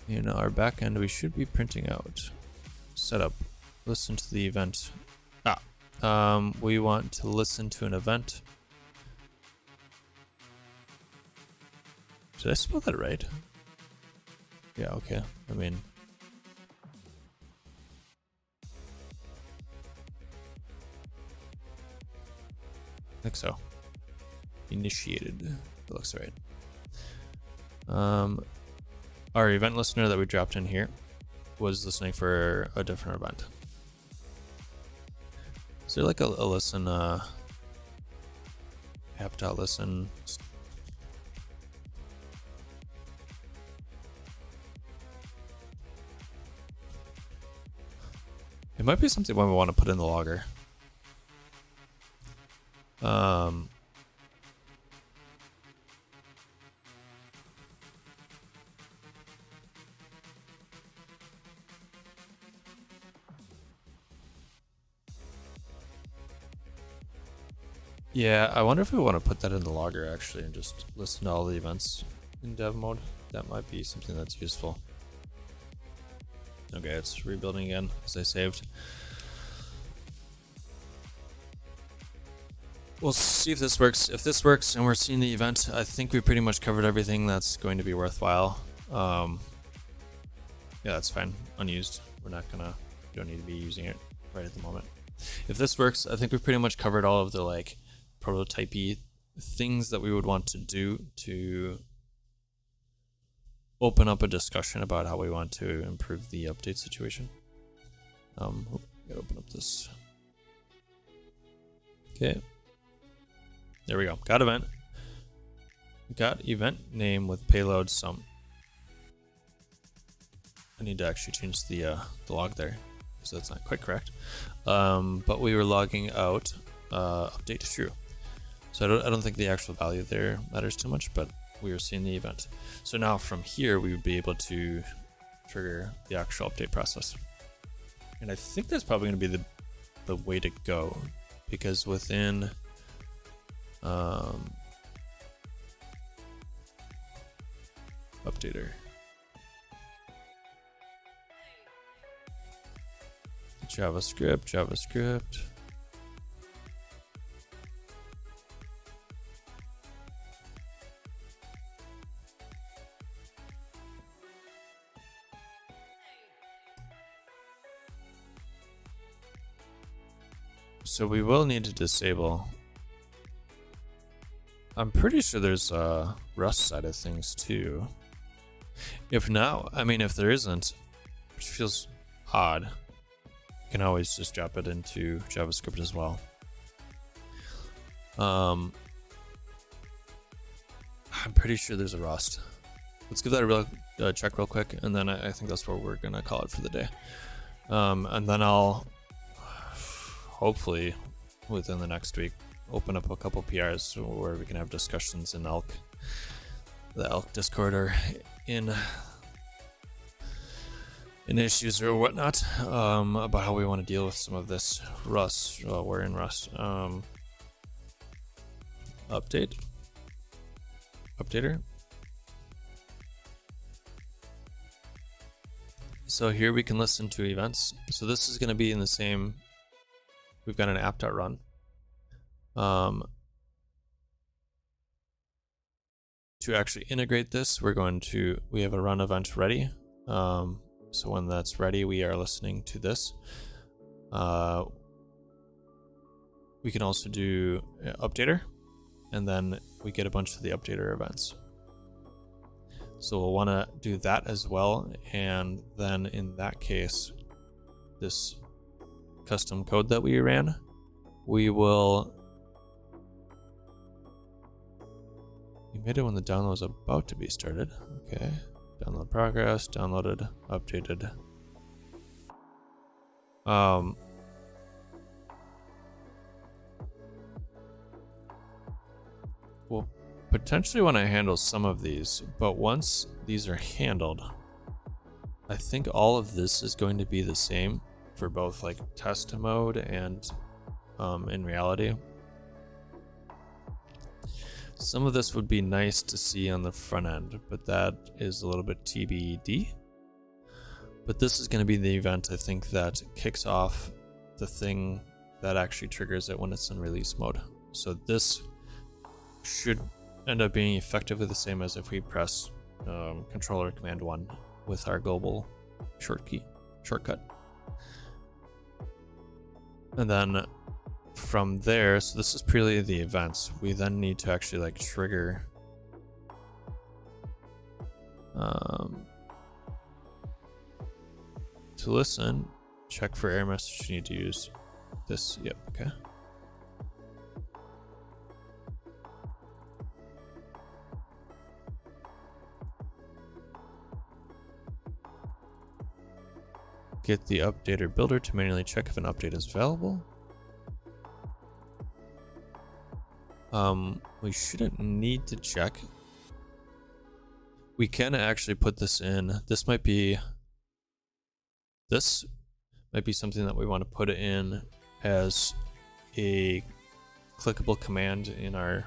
in our backend? We should be printing out setup, listen to the event. We want to listen to an event. Did I spell that right? Yeah, okay. I mean, think so. Initiated. That looks right. Our event listener that we dropped in here was listening for a different event. Is there like a listen, app.listen? It might be something when we want to put in the logger. Yeah, I wonder if we want to put that in the logger actually and just listen to all the events in dev mode. That might be something that's useful. Okay, it's rebuilding again as I saved. We'll see if this works. If this works and we're seeing the event, I think we pretty much covered everything that's going to be worthwhile. Yeah, that's fine. Unused. We don't need to be using it right at the moment. If this works, I think we've pretty much covered all of the like prototypey things that we would want to do to open up a discussion about how we want to improve the update situation. Gotta open up this. Okay. There we go. Got event. Got event name with payload sum. I need to actually change the log there, so that's not quite correct. But we were logging out update true. So I don't think the actual value there matters too much, but we were seeing the event. So now from here, we would be able to trigger the actual update process. And I think that's probably going to be the way to go, because within updater, JavaScript. So we will need to disable. I'm pretty sure there's a Rust side of things too. If not, I mean, if there isn't, which feels odd, you can always just drop it into JavaScript as well. I'm pretty sure there's a Rust. Let's give that a real check real quick, and then I think that's what we're gonna call it for the day. And then I'll hopefully within the next week open up a couple PRs where we can have discussions in the Elk Discord or in issues or whatnot, about how we want to deal with some of this Rust. We're in Rust. Updater. So here we can listen to events. So this is going to be in the same. We've got an app.run. To actually integrate this, we have a run event ready. So when that's ready, we are listening to this. We can also do updater, and then we get a bunch of the updater events. So we'll want to do that as well, and then in that case, this custom code that we ran, we made it when the download was about to be started. Okay, download progress, downloaded, updated. We'll potentially want to handle some of these, but once these are handled, I think all of this is going to be the same for both like test mode and in reality. Some of this would be nice to see on the front end, but that is a little bit TBD. But this is going to be the event, I think, that kicks off the thing that actually triggers it when it's in release mode. So this should end up being effectively the same as if we press controller command 1 with our global shortcut. And then from there, so this is purely the events. We then need to actually like trigger to listen, check for error message. You need to use this. Yep. Okay. Get the updater builder to manually check if an update is available. We shouldn't need to check. We can actually put this in. This might be something that we want to put in as a clickable command in our,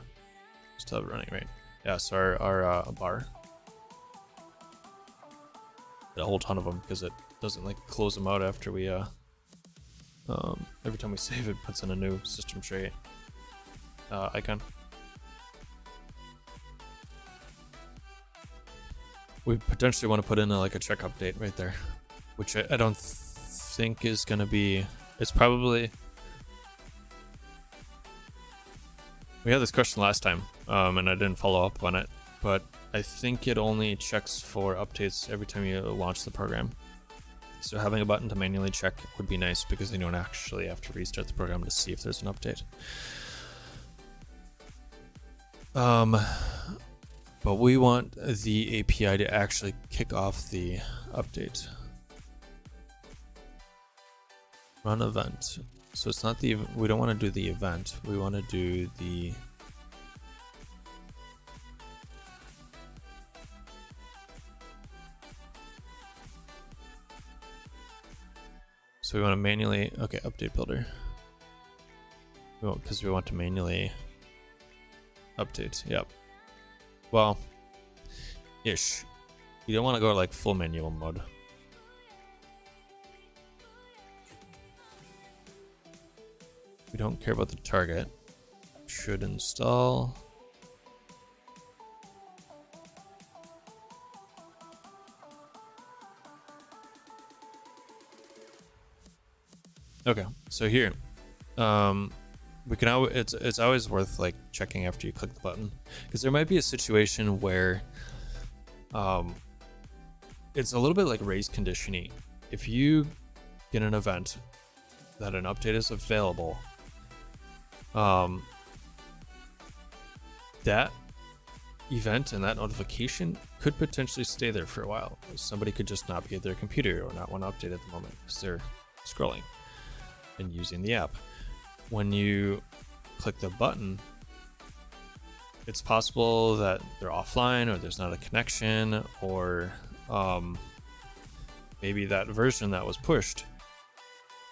still have it running, right? Yeah, so our bar. A whole ton of them because it doesn't like close them out after we every time we save it puts in a new system tray icon. We potentially want to put in like a check update right there, which I don't think is going to be, it's probably, we had this question last time and I didn't follow up on it, but I think it only checks for updates every time you launch the program. So having a button to manually check would be nice because you don't actually have to restart the program to see if there's an update. But we want the API to actually kick off the update. Run event. So it's not the, we don't want to do the event. We want to do the so we want to manually, okay, update builder. Because we want to manually update. Yep. Well, ish. You don't want to go like full manual mode. We don't care about the target. Should install. Okay, so here, we can always, it's always worth like checking after you click the button, because there might be a situation where it's a little bit like race conditioning. If you get an event that an update is available, that event and that notification could potentially stay there for a while. Somebody could just not be at their computer or not want to update at the moment because they're scrolling and using the app. When you click the button, it's possible that they're offline or there's not a connection, or maybe that version that was pushed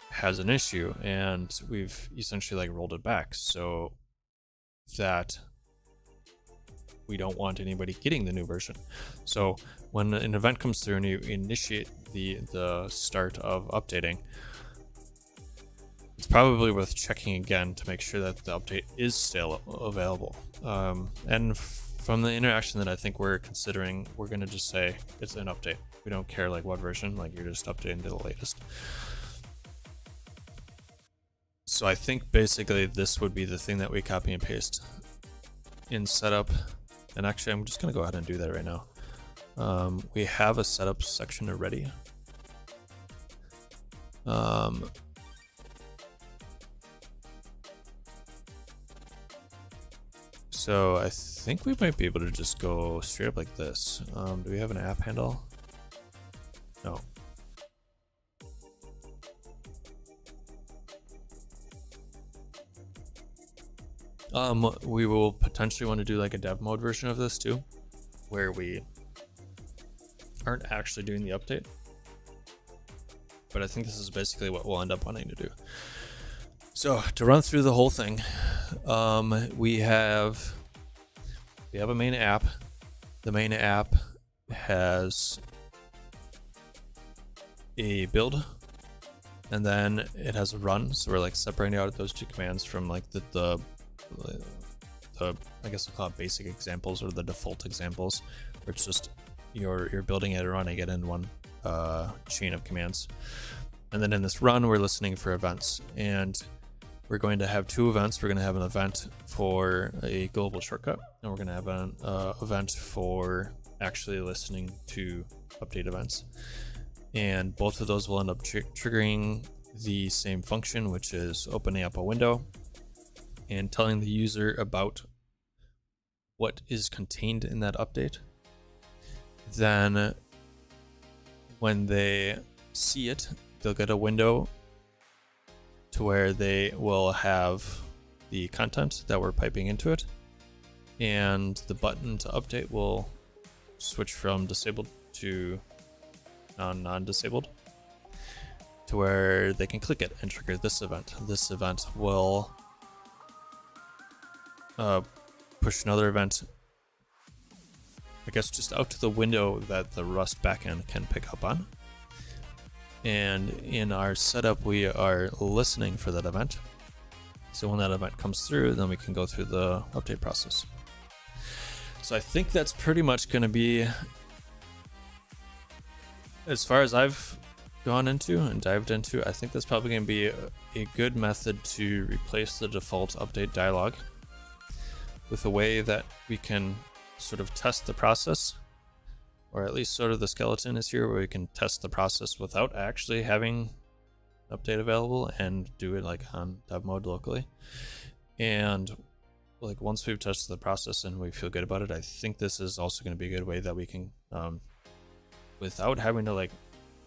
has an issue and we've essentially like rolled it back so that we don't want anybody getting the new version. So when an event comes through and you initiate the start of updating, it's probably worth checking again to make sure that the update is still available. And from the interaction that I think we're considering, we're going to just say it's an update. We don't care like what version, like you're just updating to the latest. So I think basically this would be the thing that we copy and paste in setup. And actually, I'm just going to go ahead and do that right now. We have a setup section already. So I think we might be able to just go straight up like this. Do we have an app handle? No. We will potentially want to do like a dev mode version of this too, where we aren't actually doing the update. But I think this is basically what we'll end up wanting to do. So to run through the whole thing, we have a main app. The main app has a build, and then it has a run. So we're like separating out those two commands from like the I guess we'll call it basic examples or the default examples, where it's just you're building it and running it in one chain of commands. And then in this run, we're listening for events. And we're going to have two events. We're going to have an event for a global shortcut, and we're going to have an event for actually listening to update events. And both of those will end up triggering the same function, which is opening up a window and telling the user about what is contained in that update. Then when they see it, they'll get a window to where they will have the content that we're piping into it, and the button to update will switch from disabled to non-disabled, to where they can click it and trigger this event. This event will push another event, I guess, just out to the window that the Rust backend can pick up on. And in our setup, we are listening for that event. So when that event comes through, then we can go through the update process. So I think that's pretty much going to be, as far as I've gone into and dived into, I think that's probably going to be a good method to replace the default update dialog with a way that we can sort of test the process, or at least sort of the skeleton is here where we can test the process without actually having update available and do it like on dev mode locally. And like once we've tested the process and we feel good about it, I think this is also going to be a good way that we can, without having to like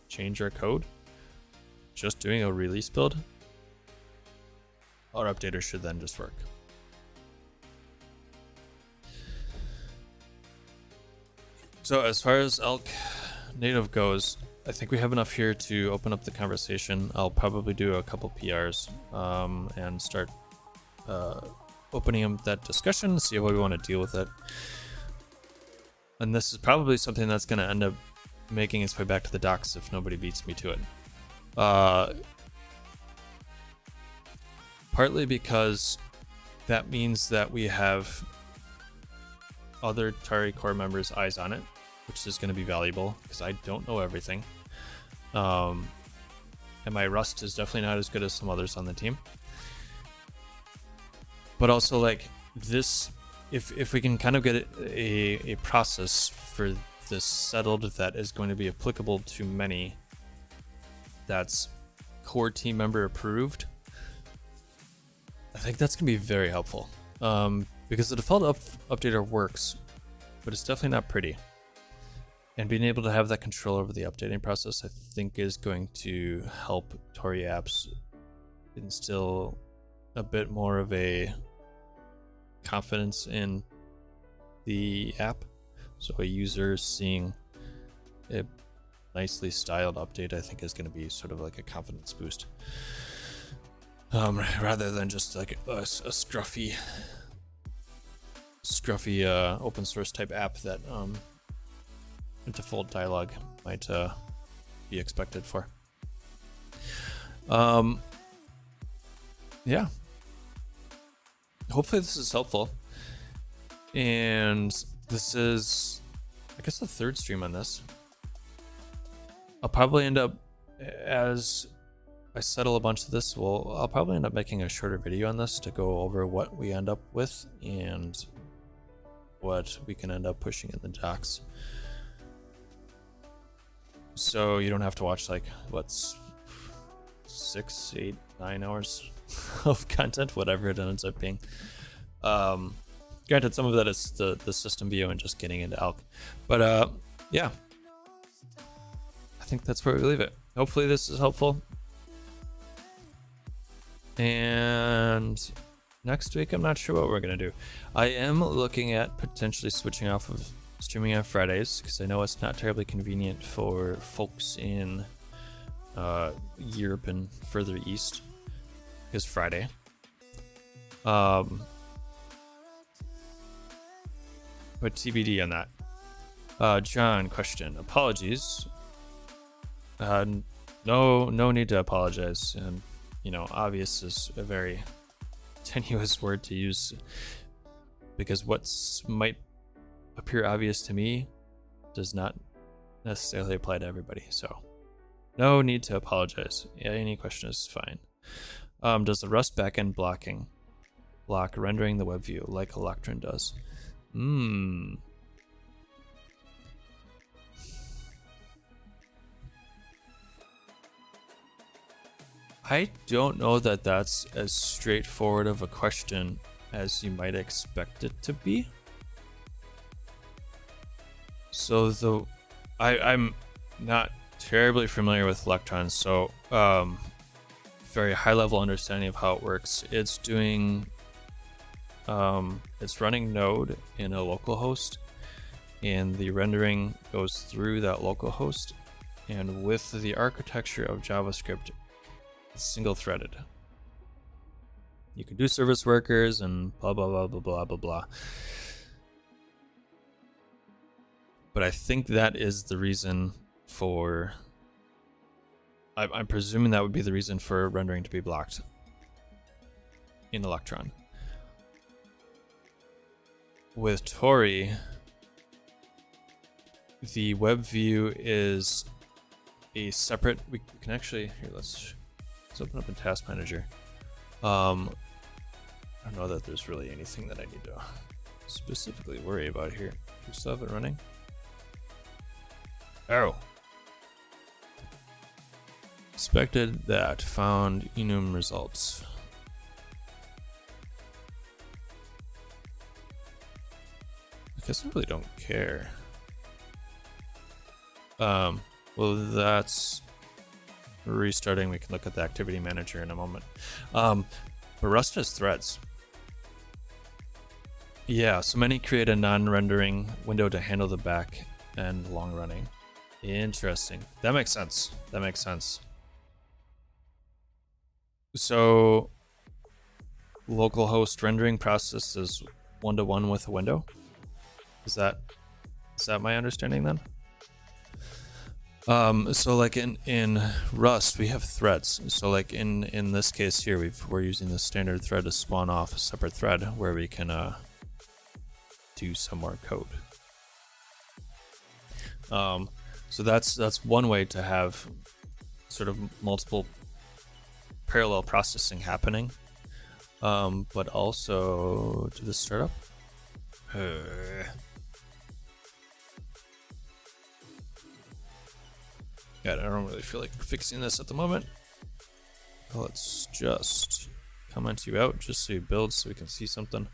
change our code, just doing a release build, our updater should then just work. So as far as elk-native goes, I think we have enough here to open up the conversation. I'll probably do a couple PRs and start opening up that discussion, see how we want to deal with it. And this is probably something that's going to end up making its way back to the docs if nobody beats me to it. Partly because that means that we have other Tauri core members' eyes on it, which is going to be valuable because I don't know everything. And my Rust is definitely not as good as some others on the team. But also, like this, if we can kind of get a process for this settled that is going to be applicable to many, that's core team member approved, I think that's going to be very helpful. Because the default updater works, but it's definitely not pretty. And being able to have that control over the updating process, I think, is going to help Tauri apps instill a bit more of a confidence in the app. So a user seeing a nicely styled update, I think, is going to be sort of like a confidence boost. Rather than just like a scruffy open source type app that a default dialog might be expected for. Yeah. Hopefully this is helpful. And this is, I guess, the third stream on this. I'll probably end up, as I settle a bunch of this, I'll probably end up making a shorter video on this to go over what we end up with and what we can end up pushing in the docs. So you don't have to watch like what's 6, 8, 9 hours of content, whatever it ends up being. Granted, some of that is the system view and just getting into elk, but yeah, I think that's where we leave it. Hopefully this is helpful. And next week, I'm not sure what we're going to do. I am looking at potentially switching off of streaming on Fridays because I know it's not terribly convenient for folks in Europe and further east because Friday. But TBD on that. John, question. Apologies. No need to apologize. And you know, obvious is a very tenuous word to use because what might appear obvious to me does not necessarily apply to everybody. So no need to apologize. Yeah, any question is fine. Does the Rust backend block rendering the web view like Electron does? I don't know that that's as straightforward of a question as you might expect it to be. So I'm not terribly familiar with Electron, so very high level understanding of how it works. It's doing it's running Node in a local host, and the rendering goes through that local host, and with the architecture of JavaScript, it's single threaded. You can do service workers and blah blah blah blah blah blah blah. But I think that is the reason for, I'm presuming that would be the reason for rendering to be blocked in Electron. With Tauri, the web view is a separate, we can actually, here, let's open up in Task Manager. I don't know that there's really anything that I need to specifically worry about here. Do we still have it running? Oh. Expected that, found enum results. I guess I really don't care. Well, that's restarting. We can look at the activity manager in a moment. But Rust has threads. Yeah, so many create a non-rendering window to handle the back and long running. Interesting. That makes sense. That makes sense. So localhost rendering process is one-to-one with a window. Is that my understanding then? So like in Rust we have threads. So like in this case here we're using the standard thread to spawn off a separate thread where we can do some more code. So that's one way to have sort of multiple parallel processing happening. But also to the startup. Yeah, I don't really feel like fixing this at the moment. Let's just comment you out just so you build so we can see something.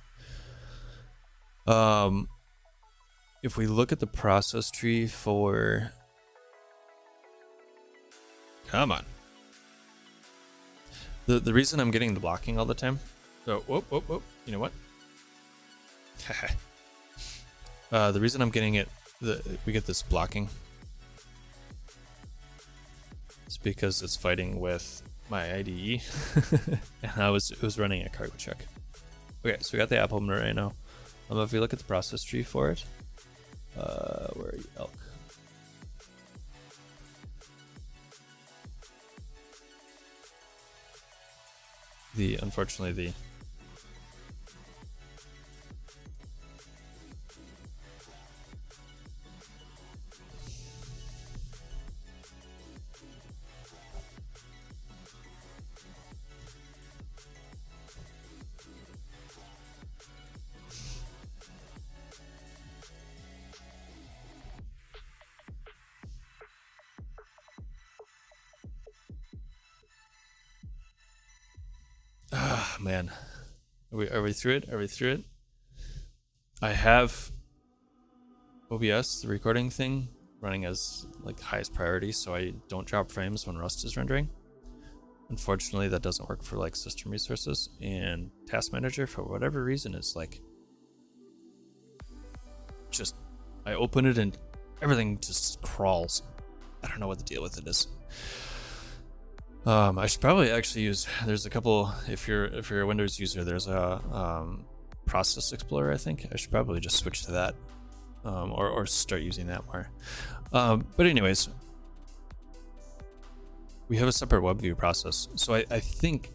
If we look at the process tree for, come on. The reason I'm getting the blocking all the time. Oh, whoop. You know what? The reason I'm getting it, we get this blocking. It's because it's fighting with my IDE, and it was running a cargo check. Okay, so we got the app open right now. If we look at the process tree for it, where are you, elk? Unfortunately the man, are we through it? Are we through it? I have OBS, the recording thing, running as like highest priority, so I don't drop frames when Rust is rendering. Unfortunately, that doesn't work for like system resources, and Task Manager for whatever reason is like just, I open it and everything just crawls. I don't know what the deal with it is. I should probably actually use, there's a couple, if you're a Windows user, there's a Process Explorer, I think. I should probably just switch to that, or start using that more. But anyways, we have a separate web view process. So I think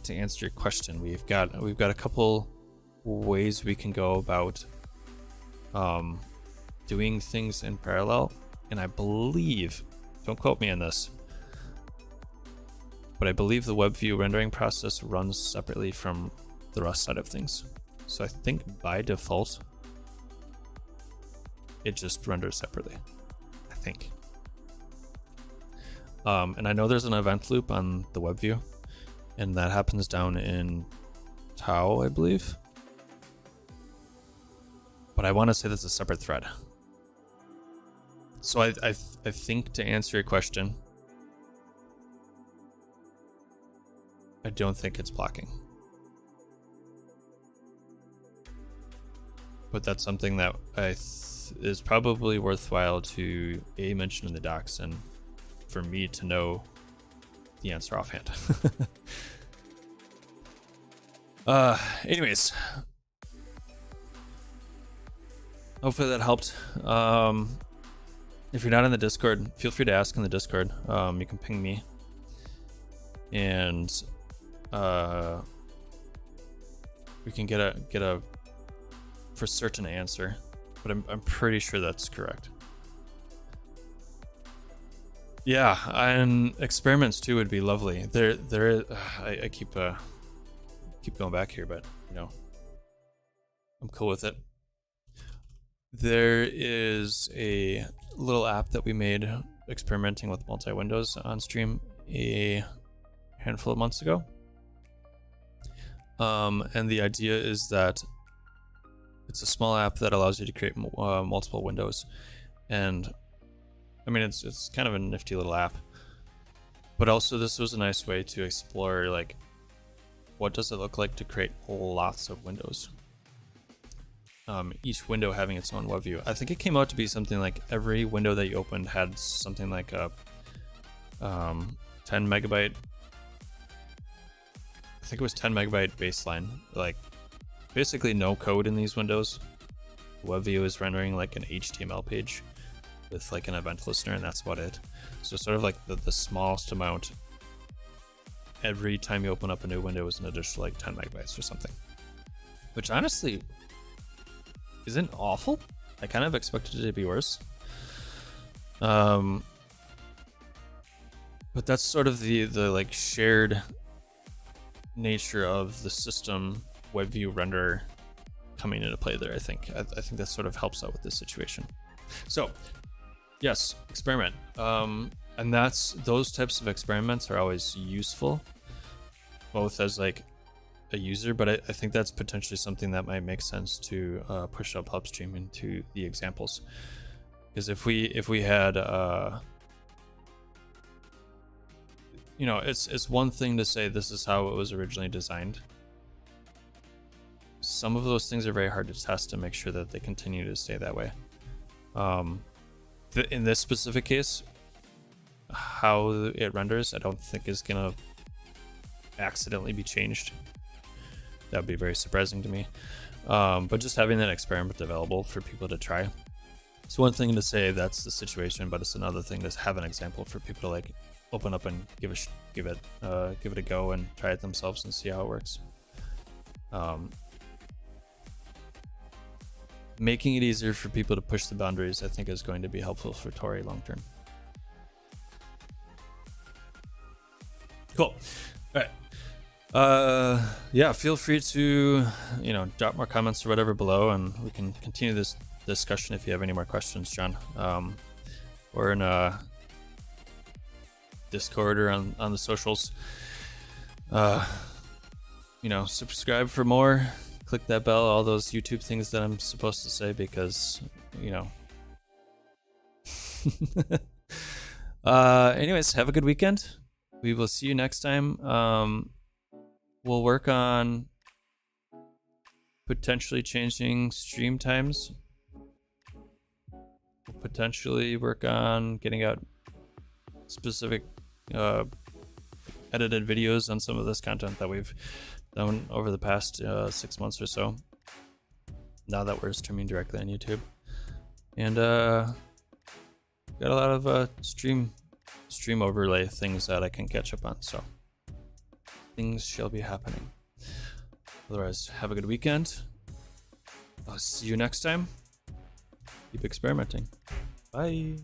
to answer your question, we've got a couple ways we can go about doing things in parallel, and I believe, don't quote me on this, but I believe the web view rendering process runs separately from the Rust side of things. So I think by default, it just renders separately, I think. And I know there's an event loop on the web view, and that happens down in Tau, I believe. But I want to say that's a separate thread. So I think, to answer your question, I don't think it's blocking. But that's something that is probably worthwhile to mention in the docs, and for me to know the answer offhand. Anyways, hopefully that helped. If you're not in the Discord, feel free to ask in the Discord. You can ping me, and we can get a for certain answer. But I'm pretty sure that's correct. Yeah, and experiments too would be lovely. I keep going back here, but I'm cool with it. There is a little app that we made experimenting with multi-windows on stream a handful of months ago. And the idea is that it's a small app that allows you to create multiple windows. And I mean, it's kind of a nifty little app, but also this was a nice way to explore, like, what does it look like to create lots of windows? Each window having its own web view. I think it came out to be something like every window that you opened had something like a 10 megabyte. I think it was 10 megabyte baseline. Like, basically no code in these windows. Web view is rendering like an HTML page with like an event listener, and that's about it. So sort of like the smallest amount. Every time you open up a new window is an additional like 10 megabytes or something, which honestly isn't awful. I kind of expected it to be worse. But that's sort of the like shared nature of the system web view renderer coming into play there. I think that sort of helps out with this situation. So yes, experiment. And those types of experiments are always useful, both as like a user, but I think that's potentially something that might make sense to push up upstream into the examples. Because if we had it's one thing to say this is how it was originally designed. Some of those things are very hard to test and make sure that they continue to stay that way. In this specific case, how it renders, I don't think is gonna accidentally be changed. That would be very surprising to me. But just having that experiment available for people to try. It's one thing to say that's the situation, but it's another thing to have an example for people to like open up and give it a go and try it themselves and see how it works. Making it easier for people to push the boundaries, I think, is going to be helpful for Tauri long term. Cool. All right. Yeah, feel free to drop more comments or whatever below, and we can continue this discussion if you have any more questions, John. Or in Discord or on the socials. Subscribe for more. Click that bell, all those YouTube things that I'm supposed to say, because anyways, have a good weekend. We will see you next time. We'll work on potentially changing stream times. We'll potentially work on getting out specific edited videos on some of this content that we've done over the past 6 months or so, now that we're streaming directly on YouTube. And got a lot of stream overlay things that I can catch up on, so things shall be happening. Otherwise, have a good weekend. I'll see you next time. Keep experimenting. Bye.